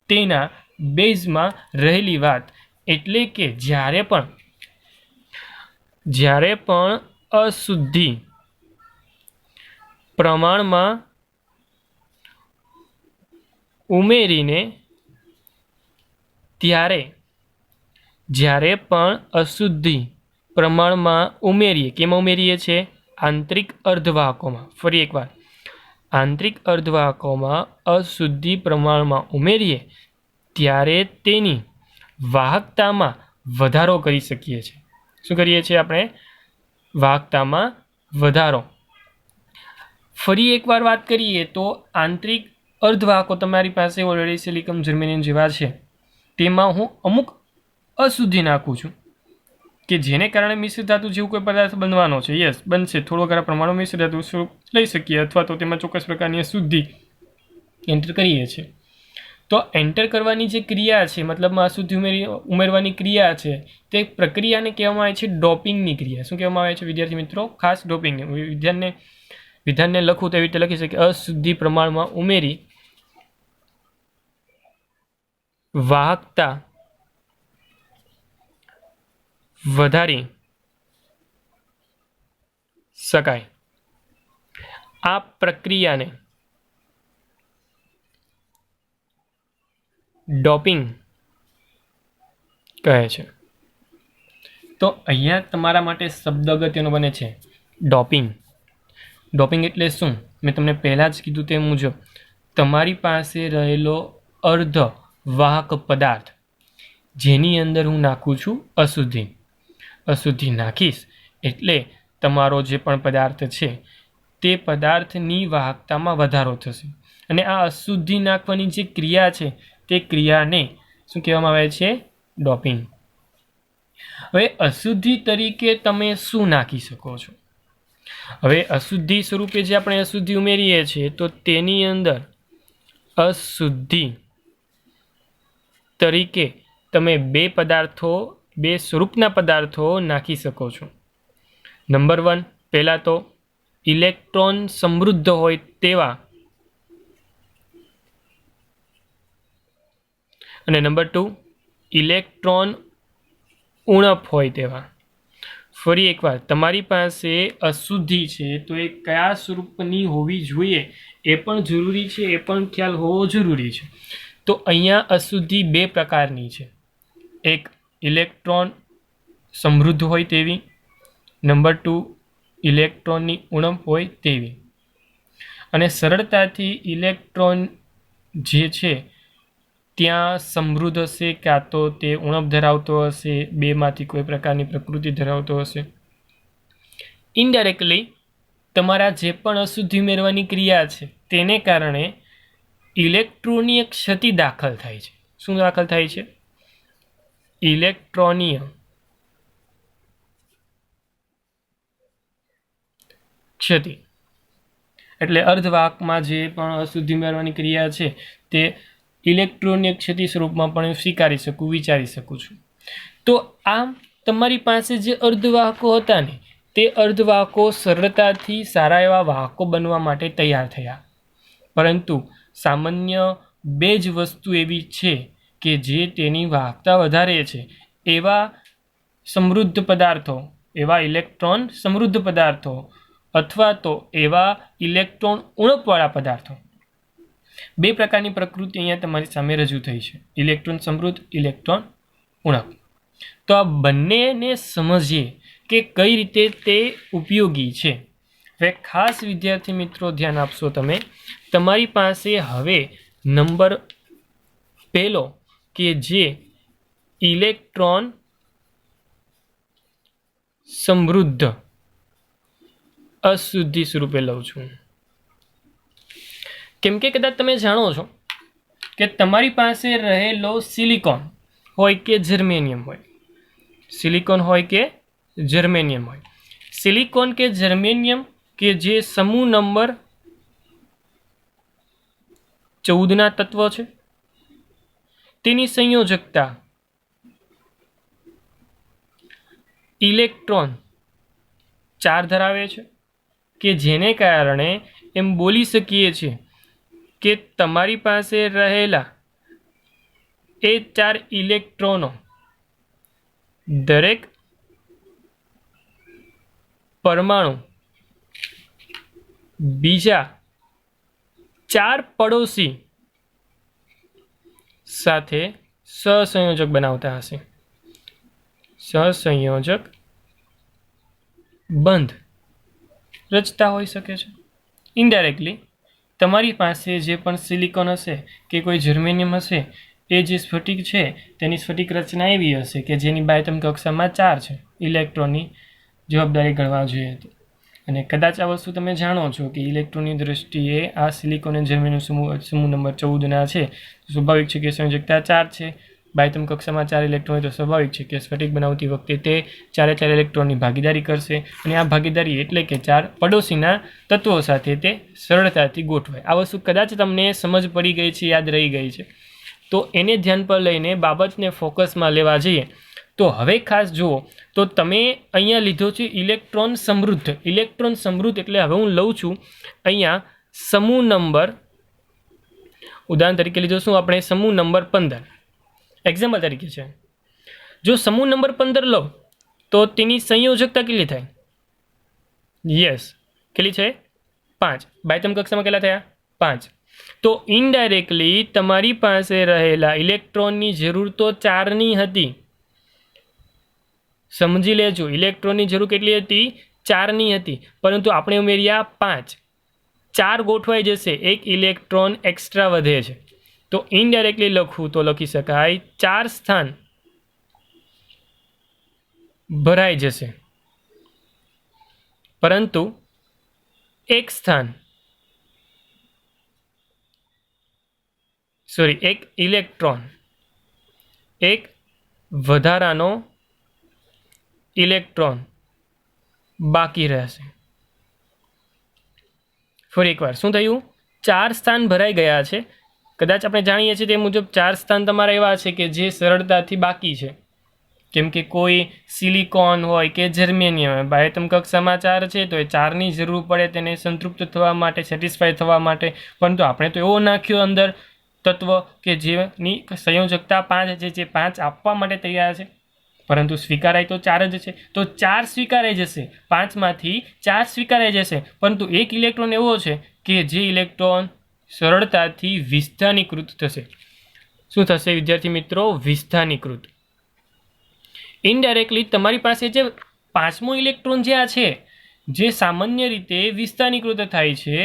તેના બેઝમાં રહેલી વાત. એટલે કે જ્યારે પણ અશુદ્ધિ પ્રમાણમાં ઉમેરીને જ્યારે પણ અશુદ્ધિ પ્રમાણમાં ઉમેરીએ. કેમાં ઉમેરીએ છીએ? આંતરિક અર્ધવાહકોમાં. ફરી એકવાર, આંતરિક અર્ધવાહકોમાં અશુદ્ધિ પ્રમાણમાં ઉમેરીએ ત્યારે તેની વાહકતામાં વધારો કરી શકીએ છીએ. શું કરીએ છીએ આપણે? વાહકતામાં વધારો. ફરી એકવાર વાત કરીએ તો આંતરિક અર્ધવાહકો તમારી પાસે ઓલરેડી સિલિકોન જર્મેનિયમ જેવા છે, તેમાં હું અમુક અશુદ્ધિ નાખું છું કે જેને કારણે મિશ્ર ધાતુ જેવું કોઈ પદાર્થ બનવાનો છે. યસ, બનશે. થોડો ઘણા પ્રમાણમાં મિશ્ર ધાતુ લઈ શકીએ અથવા તો તેમાં ચોક્કસ પ્રકારની અશુદ્ધિ એન્ટર કરીએ છીએ. તો એન્ટર કરવાની જે ક્રિયા છે, મતલબમાં અશુદ્ધિ ઉમેરવાની ક્રિયા છે, તે પ્રક્રિયાને કહેવામાં આવે છે ડોપિંગની ક્રિયા. શું કહેવામાં આવે છે વિદ્યાર્થી મિત્રો? ખાસ ડોપિંગ. વિધાનને લખું તો એવી રીતે લખી શકે: અશુદ્ધિ પ્રમાણમાં ઉમેરી વાહકતા વધારી શકાય. આ પ્રક્રિયાને ડોપિંગ કહે છે. તો અહીંયા તમારા માટે શબ્દ અગત્યનો બને છે, ડોપિંગ. ડોપિંગ એટલે શું? મેં તમને પહેલાં જ કીધું તે મુજબ તમારી પાસે રહેલો અર્ધવાહક પદાર્થ જેની અંદર હું નાખું છું અશુદ્ધિ નાખીશ એટલે તમારો જે પણ પદાર્થ છે તે પદાર્થની વાહકતામાં વધારો થશે. અને આ અશુદ્ધિ નાખવાની જે ક્રિયા છે તે ક્રિયાને શું કહેવામાં આવે છે? ડોપિંગ. હવે અશુદ્ધિ તરીકે તમે શું નાખી શકો છો? હવે અશુદ્ધિ સ્વરૂપે જે આપણે અશુદ્ધિ ઉમેરીએ છીએ તો તેની અંદર અશુદ્ધિ તરીકે તમે બે સ્વરૂપના પદાર્થો નાખી શકો છો. નંબર 1, પહેલાં તો ઇલેક્ટ્રોન સમૃદ્ધ હોય તેવા, અને નંબર 2 ઇલેક્ટ્રોન ઉણપ હોય તેવા. ફરી એકવાર, તમારી પાસે અશુદ્ધિ છે તો એ કયા સ્વરૂપની હોવી જોઈએ એ પણ જરૂરી છે, એ પણ ખ્યાલ હોવો જરૂરી છે. તો અહીંયા અશુદ્ધિ 2 પ્રકારની છે. એક ઇલેક્ટ્રોન સમૃદ્ધ હોય તેવી, નંબર 2 ઇલેક્ટ્રોનની ઉણપ હોય તેવી. અને સરળતાથી ઇલેક્ટ્રોન જે છે ત્યાં સમૃદ્ધ હશે કાં તો તે ઉણપ ધરાવતો હશે, બેમાંથી કોઈ પ્રકારની પ્રકૃતિ ધરાવતો હશે. ઇનડાયરેક્ટલી તમારા જે પણ અશુદ્ધિ ઉમેરવાની ક્રિયા છે તેને કારણે ઇલેક્ટ્રોનીય ક્ષતિ દાખલ થાય છે. શું દાખલ થાય છે? ઇલેક્ટ્રોનીય ક્ષતિ. એટલે અર્ધવાહકમાં જે પણ અશુદ્ધિ ઉમેરવાની ક્રિયા છે તે ઇલેક્ટ્રોનીય ક્ષતિ સ્વરૂપમાં પણ સ્વીકારી શકું, વિચારી શકું છું. તો આમ તમારી પાસે જે અર્ધવાહકો હતા ને તે અર્ધવાહકો સરળતાથી સારા એવા વાહકો બનવા માટે તૈયાર થયા. પરંતુ સામાન્ય 2 જ વસ્તુ એવી છે કે જે તેની વાહકતા વધારે છે, એવા સમૃદ્ધ પદાર્થો, એવા ઇલેક્ટ્રોન સમૃદ્ધ પદાર્થો અથવા તો એવા ઇલેક્ટ્રોન ઉણપવાળા પદાર્થો. 2 પ્રકારની પ્રકૃતિ અહીંયા તમારી સામે રજૂ થઈ છે, ઇલેક્ટ્રોન સમૃદ્ધ, ઇલેક્ટ્રોન ઉણપ. તો આ બંનેને સમજીએ કે કઈ રીતે તે ઉપયોગી છે. હવે ખાસ વિદ્યાર્થી મિત્રો ધ્યાન આપશો તમે, તમારી પાસે હવે નંબર પહેલો કે જે ઇલેક્ટ્રોન સમૃદ્ધ અશુદ્ધિ સ્વરૂપે લઉં છું. કેમ કે કદાચ તમે જાણો છો કે તમારી પાસે રહેલો સિલિકોન હોય કે જર્મેનિયમ હોય, સિલિકોન હોય કે જર્મેનિયમ હોય, સિલિકોન કે જર્મેનિયમ કે જે સમૂહ નંબર 14ના તત્વ છે, તેની સંયોજકતા ઇલેક્ટ્રોન 4 ધરાવે છે, કે જેને કારણે એમ બોલી શકીએ છીએ કે તમારી પાસે રહેલા એ 4 ઇલેક્ટ્રોનો દરેક પરમાણુ બીજા 4 પડોશી સાથે સહસંયોજક બનાવતા હશે. સહસંયોજક બંધ રચતા હોઈ શકે છે. ઇનડાયરેક્ટલી તમારી પાસે જે પણ સિલિકોન હશે કે કોઈ જર્મેનિયમ હશે, એ જે સ્ફટિક છે તેની સ્ફટિક રચના એવી હશે કે જેની બાહ્યતમ કક્ષામાં 4 છે ઇલેક્ટ્રોનની જવાબદારી ગણવા જોઈએ તો. અને કદાચ આ વસ્તુ તમે જાણો છો કે ઇલેક્ટ્રોનની દ્રષ્ટિએ આ સિલિકોન અને જર્મેનિયમ સમૂહ નંબર 14ના છે. સ્વાભાવિક છે કે સંયોજકતા 4 છે, બાહ્યતમ કક્ષામાં 4 ઇલેક્ટ્રોન હોય તો સ્વાભાવિક છે કે સ્ફટિક બનાવતી વખતે તે 4 ઇલેક્ટ્રોનની ભાગીદારી કરશે, અને આ ભાગીદારી એટલે કે 4 પડોશીના તત્વો સાથે તે સરળતાથી ગોઠવાય. આ વસ્તુ કદાચ તમને સમજ પડી ગઈ છે, યાદ રહી ગઈ છે, તો એને ધ્યાન પર લઈને બાબતને ફોકસમાં લેવા જઈએ. તો હવે ખાસ જુઓ, તો તમે અહીંયા લીધો છે ઇલેક્ટ્રોન સમૃદ્ધ. ઇલેક્ટ્રોન સમૃદ્ધ એટલે હવે હું લઉં છું અહીંયા સમૂહ નંબર, ઉદાહરણ તરીકે લીધો શું આપણે સમૂહ નંબર 15, એક્ઝામ્પલ તરીકે છે. જો સમૂહ નંબર 15 લો તો તેની સંયોજકતા કેટલી થાય? યસ, કેટલી છે? 5. બાહ્યતમ કક્ષામાં કેટલા થયા? 5. તો ઇનડાયરેક્ટલી તમારી પાસે રહેલા ઇલેક્ટ્રોનની જરૂર તો 4ની હતી. સમજી લેજો, ઇલેક્ટ્રોનની જરૂર કેટલી હતી? 4ની હતી, પરંતુ આપણે ઉમેર્યા 5. 4 ગોઠવાઈ જશે, 1 ઇલેક્ટ્રોન એક્સ્ટ્રા વધે છે. તો ઇનડાયરેક્ટલી લખવું તો લખી શકાય 4 સ્થાન ભરાઈ જશે, પરંતુ 1 ઇલેક્ટ્રોન એક વધારાનો ઇલેક્ટ્રોન બાકી રહેશે. ફરી એકવાર શું થયું? 4 સ્થાન ભરાઈ ગયા છે. કદાચ આપણે જાણીએ છીએ તે મુજબ 4 સ્થાન તમારા એવા છે કે જે સરળતાથી બાકી છે, કેમ કે કોઈ સિલિકોન હોય કે જર્મેનિયમ હોય, બાહ્યતમ કક્ષામાં 4 છે તો એ 4ની જરૂર પડે તેને સંતૃપ્ત થવા માટે, સેટિસ્ફાય થવા માટે. પરંતુ આપણે તો એવો નાખ્યો અંદર તત્વ કે જેની સંયોજકતા 5 છે, જે 5 આપવા માટે તૈયાર છે, પરંતુ સ્વીકારાય તો 4 જ છે. તો 4 સ્વીકારાઈ જશે, 5માંથી 4 સ્વીકારાઈ જશે, પરંતુ એક ઇલેક્ટ્રોન એવો છે કે જે ઇલેક્ટ્રોન સરળતાથી વિસ્થાનીકૃત થશે. શું થશે વિદ્યાર્થી મિત્રો? વિસ્થાનીકૃત. ઇનડાયરેક્ટલી તમારી પાસે જે 5મો ઇલેક્ટ્રોન જે છે, જે સામાન્ય રીતે વિસ્થાનીકૃત થાય છે,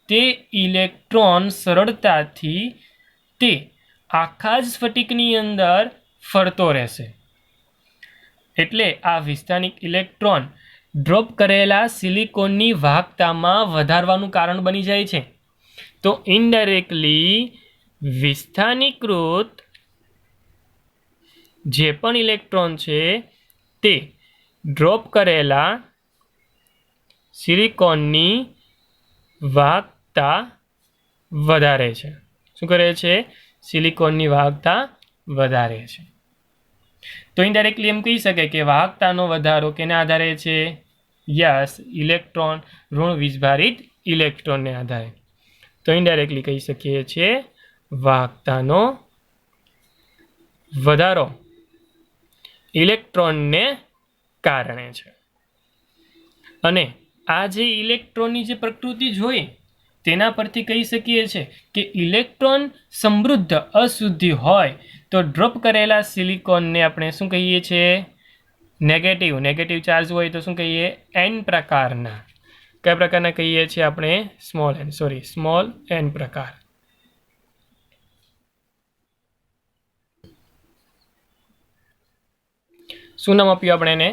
તે ઇલેક્ટ્રોન સરળતાથી તે આખા જ સ્ફટિકની અંદર ફરતો રહેશે. એટલે આ વિસ્થાનિક ઇલેક્ટ્રોન ડ્રોપ કરેલા સિલિકોનની વાહકતામાં વધારવાનું કારણ બની જાય છે. તો ઇનડાયરેક્ટલી વિસ્થાનીકૃત જે પણ ઇલેક્ટ્રોન છે તે ડ્રોપ કરેલા સિલિકોનની વાહકતા વધારે છે. શું કરે છે? સિલિકોનની વાહકતા વધારે છે. તો ઇનડાયરેક્ટલી એમ કહી શકાય કે વાહકતાનો વધારો કેના આધારે છે? યસ, ઇલેક્ટ્રોન ઋણ વીજભારિત ઇલેક્ટ્રોનને આધારે. તો ઇનડાયરેક્ટલી કહી શકીએ છીએ વાહકતાનો વધારો ઇલેક્ટ્રોનને કારણે છે. અને આ જે ઇલેક્ટ્રોનની જે પ્રકૃતિ જોઈ તેના પરથી કહી શકીએ છીએ કે ઇલેક્ટ્રોન સમૃદ્ધ અશુદ્ધિ હોય તો ડ્રોપ કરેલા સિલિકોનને આપણે શું કહીએ છીએ? નેગેટિવ ચાર્જ હોય તો શું કહીએ? એન પ્રકારના. કયા પ્રકારના કહીએ છીએ આપણે? સ્મોલ એન પ્રકાર. શું નામ આપ્યું આપણે એને?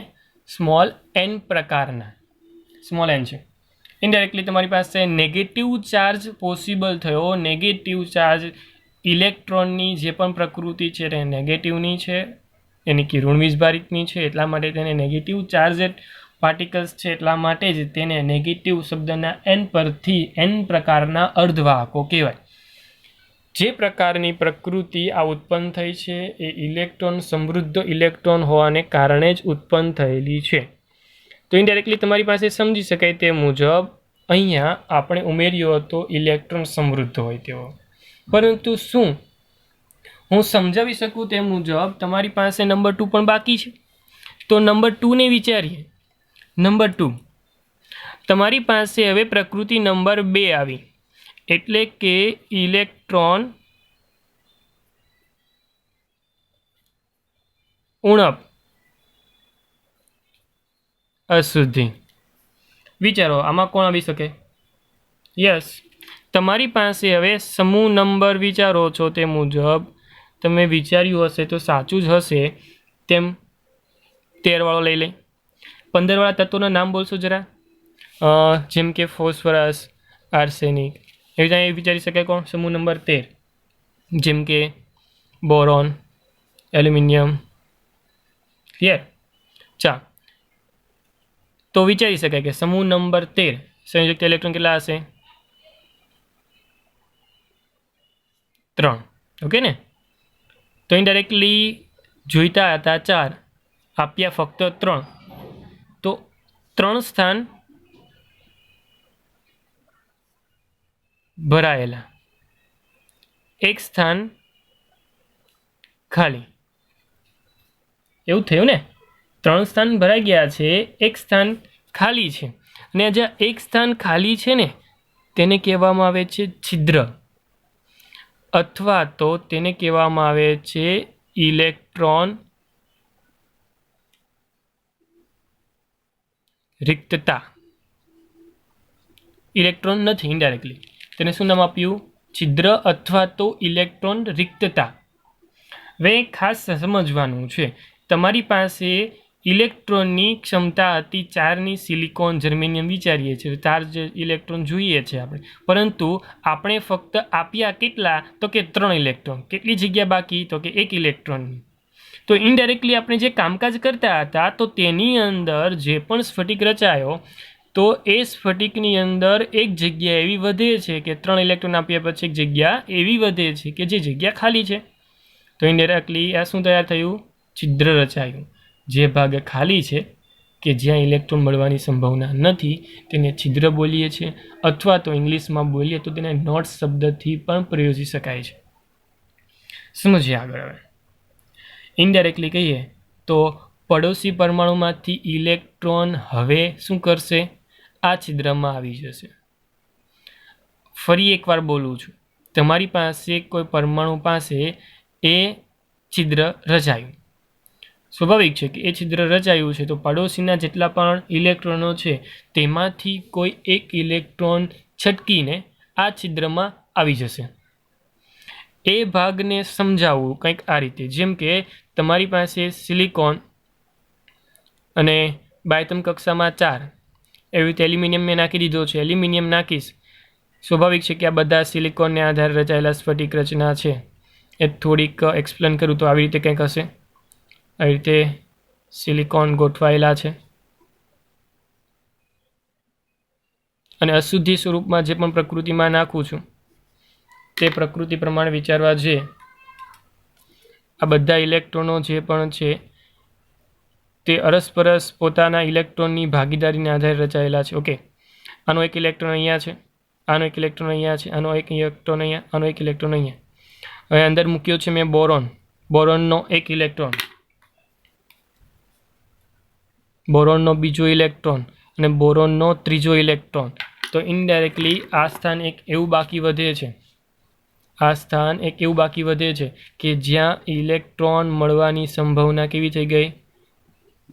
સ્મોલ એન પ્રકારના. સ્મોલ એન છે. ઇનડાયરેક્ટલી તમારી પાસે નેગેટિવ ચાર્જ પોસિબલ થયો. નેગેટિવ ચાર્જ ઇલેક્ટ્રોનની જે પણ પ્રકૃતિ છે તે નેગેટિવની છે, એની કે ઋણ વીજભારિતની છે, એટલા માટે તેને નેગેટિવ ચાર્જેડ પાર્ટિકલ્સ છે, એટલા માટે જ તેને નેગેટિવ શબ્દના એન પરથી એન પ્રકારના અર્ધવાહકો કહેવાય. જે પ્રકારની પ્રકૃતિ આ ઉત્પન્ન થઈ છે એ ઇલેક્ટ્રોન સમૃદ્ધ ઇલેક્ટ્રોન હોવાને કારણે જ ઉત્પન્ન થયેલી છે. તો ઇનડાયરેક્ટલી તમારી પાસે સમજી શકાય તે મુજબ અહીંયા આપણે ઉમેર્યો હતો ઇલેક્ટ્રોન સમૃદ્ધ હોય તેવો. પરંતુ શું હું સમજાવી શકું તે મુજબ તમારી પાસે નંબર 2 પણ બાકી છે? તો નંબર 2 ને વિચારીએ. નંબર 2 તમારી પાસે હવે પ્રકૃતિ નંબર 2 આવી, એટલે કે ઇલેક્ટ્રોન ઉણપ અશુદ્ધિ. વિચારો આમાં કોણ આવી શકે? યસ, તમારી પાસે હવે સમૂહ નંબર વિચારો છો તે મુજબ તમે વિચાર્યું હશે તો સાચું જ હશે તેમ 13 વાળો લઈ લઈ. 15 વાળા તત્વોના નામ બોલશો જરા? જેમ કે ફોસ્ફરસ, આર્સેનિક, એવી રીતે વિચારી શકાય કોણ? સમૂહ નંબર 13, જેમ કે બોરોન, એલ્યુમિનિયમ. ક્લિયર? ચા તો વિચારી શકાય કે સમૂહ નંબર 13 સંયુક્ત ઇલેક્ટ્રોન કેટલા હશે? 3. ઓકે ને? તો ઇનડાયરેક્ટલી જોઈતા હતા 4, આપ્યા ફક્ત 3. તો 3 સ્થાન ભરાયેલા, 1 સ્થાન ખાલી. એવું થયું ને? 3 સ્થાન ભરાઈ ગયા છે, 1 સ્થાન ખાલી છે. અને જ્યાં 1 સ્થાન ખાલી છે ને તેને કહેવામાં આવે છે છિદ્ર, અથવા તો તેને કહેવામાં આવે છે ઇલેક્ટ્રોન રિક્તતા. ઇલેક્ટ્રોન નથી, ઇનડાયરેક્ટલી તેને શું નામ આપ્યું? છિદ્ર અથવા તો ઇલેક્ટ્રોન રિક્તતા. હવે ખાસ સમજવાનું છે, તમારી પાસે ઇલેક્ટ્રોનની ક્ષમતા હતી 4ની સિલિકોન, જર્મેનિયમ વિચારીએ છીએ 4 ઇલેક્ટ્રોન જોઈએ છે આપણે, પરંતુ આપણે ફક્ત આપ્યા કેટલા? તો કે 3 ઇલેક્ટ્રોન. કેટલી જગ્યા બાકી? તો કે 1 ઇલેક્ટ્રોનની. તો ઇનડાયરેક્ટલી આપણે જે કામકાજ કરતા હતા તો તેની અંદર જે પણ સ્ફટિક રચાયો તો એ સ્ફટિકની અંદર એક જગ્યા એવી વધે છે કે 3 ઇલેક્ટ્રોન આપ્યા પછી એક જગ્યા એવી વધે છે કે જે જગ્યા ખાલી છે. તો ઇનડાયરેક્ટલી આ શું તૈયાર થયું? છિદ્ર રચાયું. જે ભાગ ખાલી છે કે જ્યાં ઇલેક્ટ્રોન મળવાની સંભાવના નથી તેને છિદ્ર બોલીએ છીએ, અથવા તો ઇંગ્લિશમાં બોલીએ તો તેને નોટ શબ્દથી પણ પ્રયોજી શકાય છે. સમજીએ આગળ. હવે ઇનડાયરેક્ટલી કહીએ તો પડોશી પરમાણુમાંથી ઇલેક્ટ્રોન હવે શું કરશે? આ છિદ્રમાં આવી જશે. ફરી એકવાર બોલું છું, તમારી પાસે કોઈ પરમાણુ પાસે એ છિદ્ર રચાયું. સ્વાભાવિક છે કે એ છિદ્ર રચાયું છે તો પડોશીના જેટલા પણ ઇલેક્ટ્રોનો છે તેમાંથી કોઈ એક ઇલેક્ટ્રોન છટકીને આ છિદ્રમાં આવી જશે. એ ભાગને સમજાવવું કંઈક આ રીતે, જેમ કે તમારી પાસે સિલિકોન અને બાયતમ કક્ષામાં 4 એવી રીતે એલ્યુમિનિયમ મેં નાખી દીધો છે. એલ્યુમિનિયમ નાખીશ, સ્વાભાવિક છે કે આ બધા સિલિકોનને આધારે રચાયેલા સ્ફટિક રચના છે. એ થોડીક એક્સપ્લેન કરું તો આવી રીતે કંઈક હશે. આવી રીતે સિલિકોન ગોઠવાયેલા છે અને અશુદ્ધિ સ્વરૂપમાં જે પણ પ્રકૃતિમાં નાખું છું તે પ્રકૃતિ પ્રમાણે વિચારવા જે આ બધા ઇલેક્ટ્રોનો જે પણ છે તે અરસપરસ પોતાના ઇલેક્ટ્રોનની ભાગીદારીને આધારે રચાયેલા છે. ઓકે, આનો એક ઇલેક્ટ્રોન અહીંયા છે, આનો એક ઇલેક્ટ્રોન અહીંયા છે, આનો એક ઇલેક્ટ્રોન અહીંયા, આનો એક ઇલેક્ટ્રોન અહીંયા. હવે અંદર મૂક્યો છે મેં બોરોન. બોરોનનો એક ઇલેક્ટ્રોન, બોરોનનો બીજો ઇલેક્ટ્રોન અને બોરોનનો ત્રીજો ઇલેક્ટ્રોન. તો ઇનડાયરેક્ટલી આ સ્થાન એક એવું બાકી વધે છે, આ સ્થાન એક એવું બાકી વધે છે કે જ્યાં ઇલેક્ટ્રોન મળવાની સંભાવના કેવી થઈ ગઈ?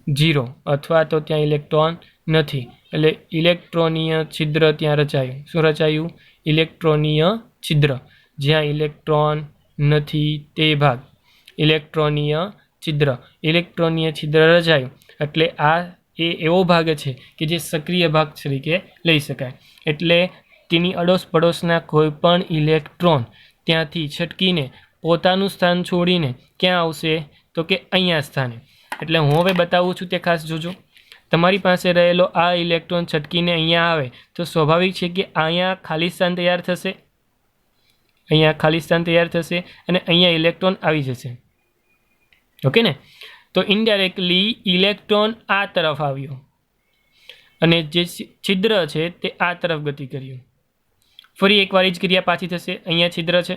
0, અથવા તો ત્યાં ઇલેક્ટ્રોન નથી. એટલે ઇલેક્ટ્રોનીય છિદ્ર ત્યાં રચાયું. શું રચાયું? ઇલેક્ટ્રોનીય છિદ્ર. જ્યાં ઇલેક્ટ્રોન નથી તે ભાગ ઇલેક્ટ્રોનીય છિદ્ર. ઇલેક્ટ્રોનીય છિદ્ર રચાયું એટલે આ એ એવો ભાગ છે કે જે સક્રિય ભાગ તરીકે લઈ શકાય. એટલે તેની અડોશ પડોશના કોઈ પણ ઇલેક્ટ્રોન ત્યાંથી છટકીને પોતાનું સ્થાન છોડીને ક્યાં આવશે? તો કે અહીંયા સ્થાને. એટલે હું હવે બતાવું છું તે ખાસ જોજો. તમારી પાસે રહેલો આ ઇલેક્ટ્રોન છટકીને અહીંયા આવે તો સ્વાભાવિક છે કે અહીંયા ખાલી સ્થાન તૈયાર થશે, અહીંયા ખાલી સ્થાન તૈયાર થશે અને અહીંયા ઇલેક્ટ્રોન આવી જશે. ઓકે ને? તો ઇનડાયરેક્ટલી ઇલેક્ટ્રોન આ તરફ આવ્યો અને જે છિદ્ર છે તે આ તરફ ગતિ કર્યું. ફરી એકવાર જ ક્રિયા પાછી થશે. અહીંયા છિદ્ર છે,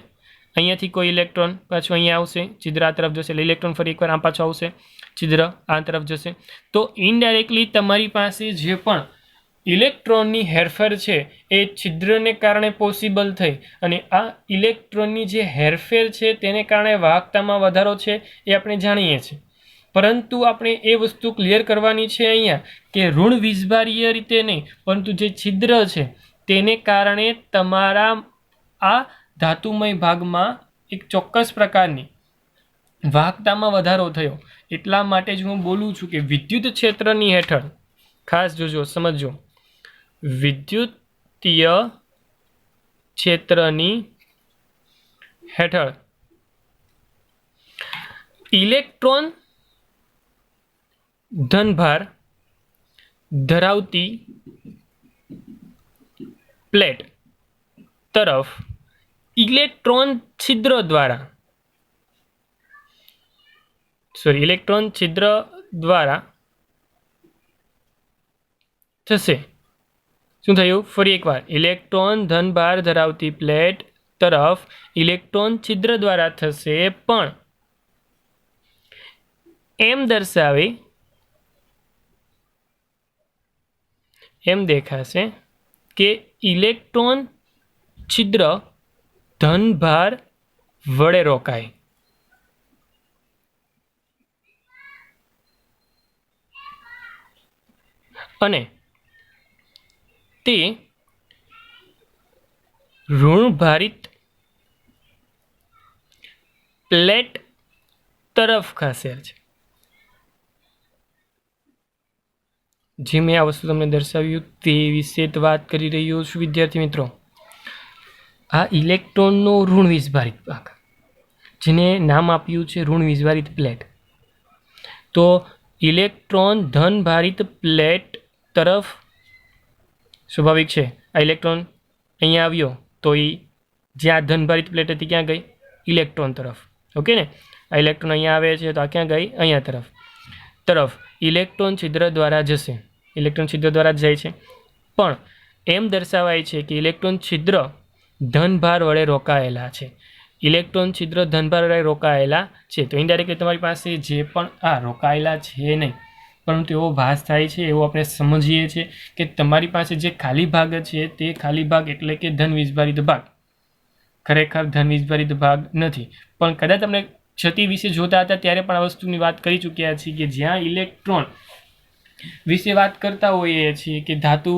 અહીંયાથી કોઈ ઇલેક્ટ્રોન પાછું અહીંયા આવશે, છિદ્ર આ તરફ જશે, એટલે ઇલેક્ટ્રોન ફરી એકવાર આમ પાછો આવશે, છિદ્ર આ તરફ જશે. તો ઇનડાયરેક્ટલી તમારી પાસે જે પણ ઇલેક્ટ્રોનની હેરફેર છે એ છિદ્રને કારણે પોસિબલ થઈ અને આ ઇલેક્ટ્રોનની જે હેરફેર છે તેને કારણે વાહકતામાં વધારો છે એ આપણે જાણીએ છીએ. પરંતુ આપણે એ વસ્તુ ક્લિયર કરવાની છે અહીંયા કે ઋણ વીજભારીય રીતે નહીં, પરંતુ જે છિદ્ર છે તેને કારણે તમારા આ ધાતુમય ભાગમાં એક ચોક્કસ પ્રકારની વાહકતામાં વધારો થયો. એટલા માટે જ હું બોલું છું કે વિદ્યુત ક્ષેત્રની હેઠળ, ખાસ જોજો, સમજો, વિદ્યુતીય ક્ષેત્રની હેઠળ ઇલેક્ટ્રોન ધનભાર ધરાવતી પ્લેટ તરફ ઇલેક્ટ્રોન છિદ્ર દ્વારા થશે. શું થયું? ફરી એકવાર, ઇલેક્ટ્રોન ધનભાર ધરાવતી પ્લેટ તરફ ઇલેક્ટ્રોન છિદ્ર દ્વારા થશે, પણ એમ દેખાશે કે ઇલેક્ટ્રોન છિદ્ર ધનભાર વડે રોકાય. અને તે ઋણભારિત પ્લેટ તરફ ખસેલ છે. જે મેં આ વસ્તુ તમને દર્શાવ્યું તે વિશે વાત કરી રહ્યો છું વિદ્યાર્થી મિત્રો. આ ઇલેક્ટ્રોનનો ઋણ વીજભારિત ભાગ, જેને નામ આપ્યું છે ઋણ વીજભારિત પ્લેટ, તો ઇલેક્ટ્રોન ધનભારિત પ્લેટ તરફ, સ્વાભાવિક છે આ ઇલેક્ટ્રોન અહીંયા આવ્યો તો એ જ્યાં ધનભારિત પ્લેટ હતી ક્યાં ગઈ? ઇલેક્ટ્રોન તરફ. ઓકે ને, આ ઇલેક્ટ્રોન અહીંયા આવે છે તો આ ક્યાં ગઈ? અહીંયા તરફ ઇલેક્ટ્રોન છિદ્ર દ્વારા જશે. ઇલેક્ટ્રોન છિદ્ર દ્વારા જ જાય છે, પણ એમ દર્શાવાય છે કે ઇલેક્ટ્રોન છિદ્ર ધનભાર વડે રોકાયેલા છે. ઇલેક્ટ્રોન છિદ્ર ધનભાર વડે રોકાયેલા છે તો ઇનડાયરેક્ટલી તમારી પાસે જે પણ આ રોકાયેલા છે નહીં, પરંતુ એવો ભાસ થાય છે, એવું આપણે સમજીએ છીએ કે તમારી પાસે જે ખાલી ભાગ છે તે ખાલી ભાગ એટલે કે ધન વીજભારિત ભાગ ખરેખર ધન વીજભારિત ભાગ નથી. પણ કદાચ તમને ક્ષતિ વિશે જોતા હતા ત્યારે પણ આ વસ્તુની વાત કરી ચૂક્યા છીએ કે જ્યાં ઇલેક્ટ્રોન વિશે વાત કરતા હોઈએ છીએ કે ધાતુ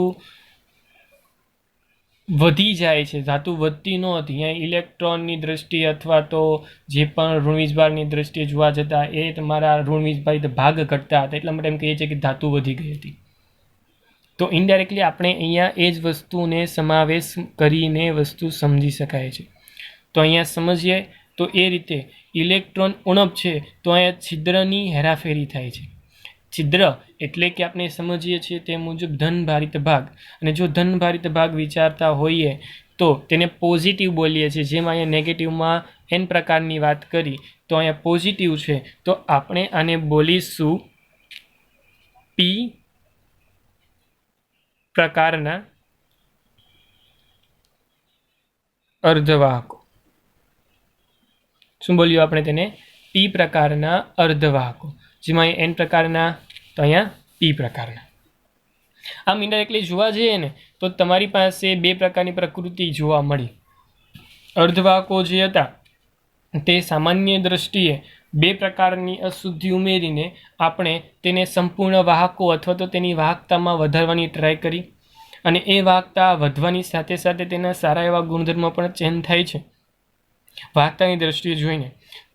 વધી જાય છે, ધાતુ વધતી નહોતી, અહીંયા ઇલેક્ટ્રોનની દ્રષ્ટિએ અથવા તો જે પણ ઋણ વીજભારની દ્રષ્ટિએ જોવા જતા એ તમારા ઋણ વીજભારિત ભાગ ઘટતા હતા, એટલા માટે એમ કહીએ છીએ કે ધાતુ વધી ગઈ હતી. તો ઇનડાયરેક્ટલી આપણે અહીંયા એ જ વસ્તુને સમાવેશ કરીને વસ્તુ સમજી શકાય છે. તો અહીંયા સમજીએ તો એ રીતે ઇલેક્ટ્રોન ઉણપ છે તો અહીંયા છિદ્રની હેરાફેરી થાય છે. છિદ્ર એટલે કે આપણે સમજીએ છીએ તે મુજબ ધનભારિત ભાગ, અને જો ધનભારિત ભાગ વિચારતા હોઈએ તો તેને પોઝિટિવ બોલીએ છીએ. જેમ અહીંયા નેગેટિવમાં n પ્રકારની વાત કરી તો અહીંયા પોઝિટિવ છે તો આપણે આને બોલીશું p પ્રકારના અર્ધવાહકો. શું બોલ્યું આપણે તેને? p પ્રકારના અર્ધવાહકો. જેમાં n પ્રકારના તો અહીંયા p પ્રકારના. આમ ઇન્ડાયરેક્ટલી જોવા જઈએ ને તો તમારી પાસે બે પ્રકારની પ્રકૃતિ જોવા મળી. અર્ધવાહકો જે હતા તે સામાન્ય દ્રષ્ટિએ બે પ્રકારની અશુદ્ધિ ઉમેરીને આપણે તેને સંપૂર્ણ વાહકો અથવા તો તેની વાહકતામાં વધારવાની ટ્રાય કરી, અને એ વાહકતા વધવાની સાથે સાથે તેના સારા એવા ગુણધર્મો પણ ચેન્જ થાય છે વાહકતાની દ્રષ્ટિએ જોઈને.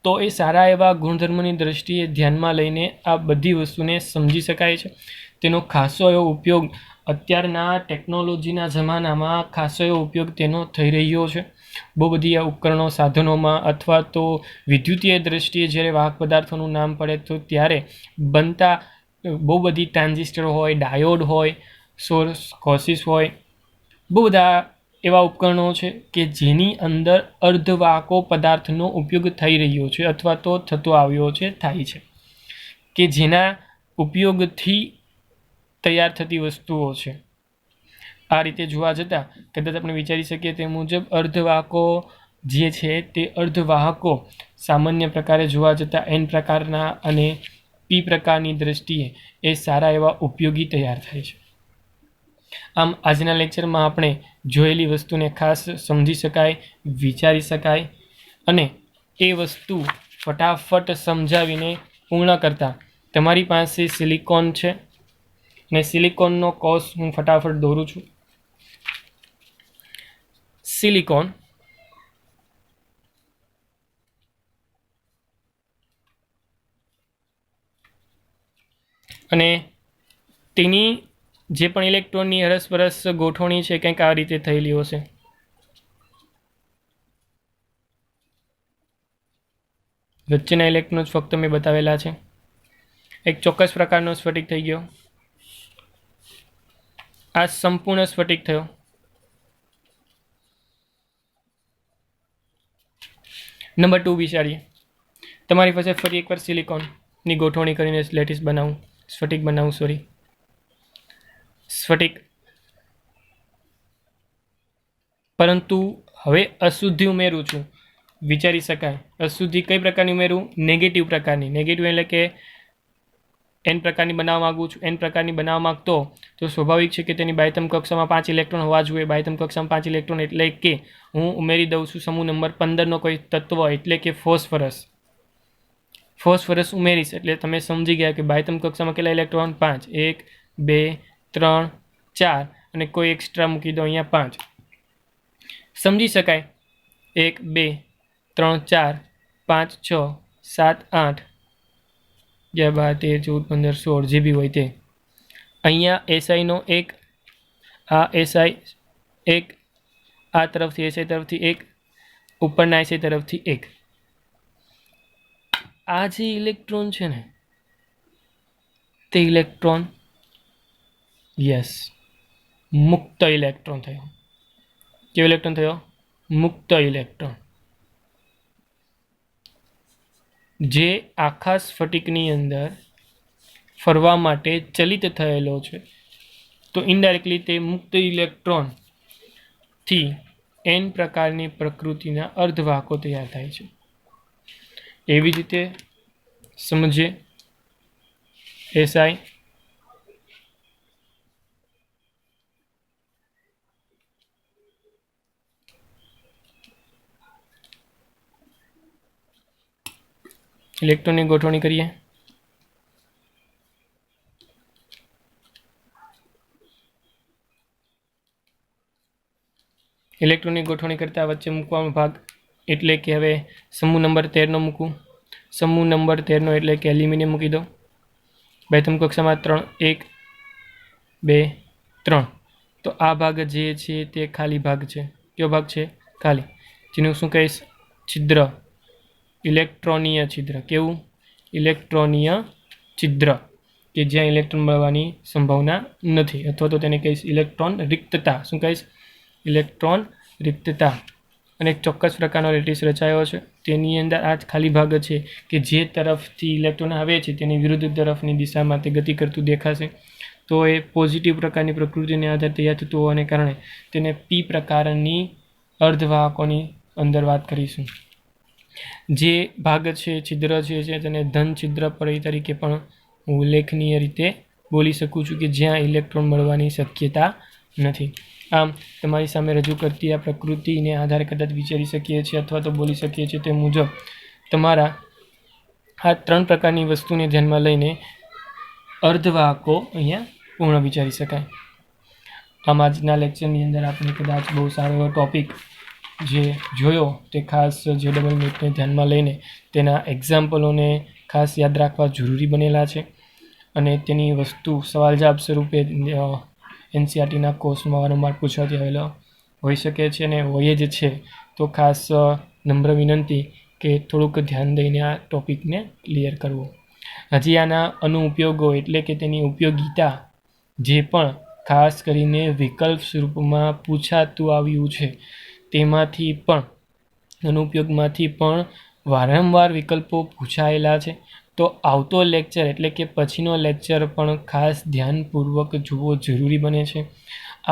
તો એ સારા એવા ગુણધર્મોની દ્રષ્ટિએ ધ્યાનમાં લઈને આ બધી વસ્તુને સમજી શકાય છે. તેનો ખાસો એવો ઉપયોગ અત્યારના ટેકનોલોજીના જમાનામાં ખાસો એવો ઉપયોગ તેનો થઈ રહ્યો છે. બહુ બધી આ ઉપકરણો સાધનોમાં અથવા તો વિદ્યુતીય દ્રષ્ટિએ જ્યારે વાહક પદાર્થોનું નામ પડે તો ત્યારે બનતા બહુ બધી ટ્રાન્ઝિસ્ટર હોય, ડાયોડ હોય, સોર્સ કોસિસ હોય, બહુ બધા એવા ઉપકરણો છે કે જેની અંદર અર્ધવાહકો પદાર્થનો ઉપયોગ થઈ રહ્યો છે અથવા તો થતો આવ્યો છે, થાય છે, કે જેના ઉપયોગથી તૈયાર થતી વસ્તુઓ છે. આ રીતે જોવા જતાં કદાચ આપણે વિચારી શકીએ તે મુજબ અર્ધવાહકો જે છે તે અર્ધવાહકો સામાન્ય પ્રકારે જોવા જતાં n પ્રકારના અને p પ્રકારની દ્રષ્ટિએ એ સારા એવા ઉપયોગી તૈયાર થાય છે. આમ આજના લેક્ચરમાં આપણે જોયેલી વસ્તુને ખાસ સમજી શકાય, વિચારી શકાય, અને એ વસ્તુ ફટાફટ સમજાવીને પૂર્ણ કરતાં તમારી પાસે સિલિકોન છે અને સિલિકોનનો કોષ હું ફટાફટ દોરું છું. સિલિકોન અને તેની જે પણ ઇલેક્ટ્રોનની અરસપરસ ગોઠવણી છે કંઈક આ રીતે થયેલી હશે. વચ્ચેના ઇલેક્ટ્રોન ફક્ત મેં બતાવેલા છે. એક ચોક્કસ પ્રકારનો સ્ફટિક થઈ ગયો. આ સંપૂર્ણ સ્ફટિક થયો. નંબર 2 વિચારીએ. તમારી પાસે ફરી એકવાર સિલિકોનની ગોઠવણી કરીને લેટિસ બનાવું, સ્ફટિક બનાવું, સ્ફટિક, પરંતુ હવે અશુદ્ધિ ઉમેરું છું. વિચારી શકાય અશુદ્ધિ કઈ પ્રકારની ઉમેરું? નેગેટિવ પ્રકારની. નેગેટિવ એટલે કે n પ્રકારની બનાવવા માગું છું. n પ્રકારની બનાવવા માગતો તો સ્વાભાવિક છે કે તેની બાહ્યતમ કક્ષામાં 5 ઇલેક્ટ્રોન હોવા જોઈએ. બાહ્યતમ કક્ષામાં 5 ઇલેક્ટ્રોન એટલે કે હું ઉમેરી દઉં છું સમૂહ નંબર 15નો કોઈ તત્વ એટલે કે ફોસ્ફરસ ઉમેરીશ એટલે તમે સમજી ગયા કે બાહ્યતમ કક્ષામાં કેટલા ઇલેક્ટ્રોન? 5. 1 2 3 4 અને કોઈ એક્સ્ટ્રા મૂકી દો અહીંયા 5. સમજી શકાય. 1 2 3 4 5 6 7 8 12 13 14 15 16 જે બી હોય તે. અહીંયા એસઆઈનો એક, આ એસઆઈ એક, આ તરફથી એસઆઈ તરફથી એક, ઉપરના એસઆઈ તરફથી એક. આ જે ઇલેક્ટ્રોન છે ને ઇલેક્ટ્રોન, યસ, મુક્ત ઇલેક્ટ્રોન થયો. કેવો ઇલેક્ટ્રોન થયો? મુક્ત ઇલેક્ટ્રોન. જે આખા સ્ફટિકની અંદર ફરવા માટે ચલિત થયેલો છે, તો ઇનડાયરેક્ટલી તે મુક્ત ઇલેક્ટ્રોનથી n પ્રકારની પ્રકૃતિના અર્ધવાહકો તૈયાર થાય છે. એવી જ રીતે સમજીએ SI. ઇલેક્ટ્રોનની ગોઠવણી કરીએ. ઇલેક્ટ્રોનની ગોઠવણી કરતાં વચ્ચે મૂકવાનો ભાગ એટલે કે હવે સમૂહ નંબર 13નો મૂકું. સમૂહ નંબર 13નો એટલે કે એલ્યુમિનિયમ મૂકી દો. પ્રથમ કક્ષામાં 3, 1, 2, 3. તો આ ભાગ જે છે તે ખાલી ભાગ છે. કયો ભાગ છે? ખાલી. જેનું શું કહીશ? છિદ્ર. ઇલેક્ટ્રોનીય છિદ્ર. કેવું? ઇલેક્ટ્રોનીય છિદ્ર, કે જ્યાં ઇલેક્ટ્રોન મળવાની સંભાવના નથી, અથવા તો તેને કહીશ ઇલેક્ટ્રોન રિક્તતા. શું કહીશ? ઇલેક્ટ્રોન રિક્તતા. અને એક ચોક્કસ પ્રકારનો લેટિસ રચાયો છે. તેની અંદર આ જ ખાલી ભાગ છે કે જે તરફથી ઇલેક્ટ્રોન આવે છે તેની વિરુદ્ધ તરફની દિશામાં તે ગતિ કરતું દેખાશે. તો એ પોઝિટિવ પ્રકારની પ્રકૃતિને આધારે તૈયાર થતું હોવાને કારણે તેને પી પ્રકારની અર્ધવાહકોની અંદર વાત કરીશું. જે ભાગ છે, છિદ્ર છે, તેને ધન છિદ્ર પરી તરીકે પણ ઉલ્લેખનીય રીતે બોલી શકું છું, કે જ્યાં ઇલેક્ટ્રોન મળવાની શક્યતા નથી. આમ તમારી સામે રજૂ કરતી આ પ્રકૃતિને આધારે કદાચ વિચારી શકીએ છીએ અથવા તો બોલી શકીએ છીએ તે મુજબ તમારા આ 3 પ્રકારની વસ્તુને ધ્યાનમાં લઈને અર્ધવાહકો અહીંયા પૂર્ણ વિચારી શકાય. આમ આજના લેક્ચરની અંદર આપણે કદાચ બહુ સારો એવો ટોપિક જે જોયો તે ખાસ જે ડબલ નેટને ધ્યાનમાં લઈને તેના એક્ઝામ્પલોને ખાસ યાદ રાખવા જરૂરી બનેલા છે. અને તેની વસ્તુ સવાલ જવાબ સ્વરૂપે NCERTના કોર્સમાં વારંવાર પૂછવાતી આવેલો હોઈ શકે છે, અને હોય જ છે. તો ખાસ નમ્ર વિનંતી કે થોડુંક ધ્યાન દઈને આ ટોપિકને ક્લિયર કરવો. હજી આના અનુઉપયોગો એટલે કે તેની ઉપયોગિતા જે પણ ખાસ કરીને વિકલ્પ સ્વરૂપમાં પૂછાતું આવ્યું છે તેમાંથી પણ અનુપયોગમાંથી પણ વારંવાર વિકલ્પો પૂછાયેલા છે. તો આવતો લેક્ચર એટલે કે પછીનો લેક્ચર પણ ખાસ ધ્યાનપૂર્વક જોવો જરૂરી બને છે.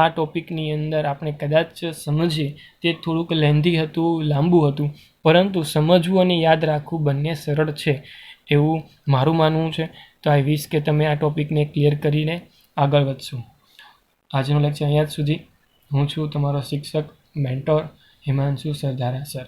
આ ટોપિકની અંદર આપણે કદાચ સમજીએ તે થોડુંક લેન્ધી હતું, લાંબુ હતું, પરંતુ સમજવું અને યાદ રાખવું બંને સરળ છે એવું મારું માનવું છે. તો આઈ વિશ કે તમે આ ટોપિકને ક્લિયર કરીને આગળ વધશો. આજનો લેક્ચર અહીંયા જ સુધી. હું છું તમારો શિક્ષક મેન્ટોર હિમાંશુ સરદારા સર.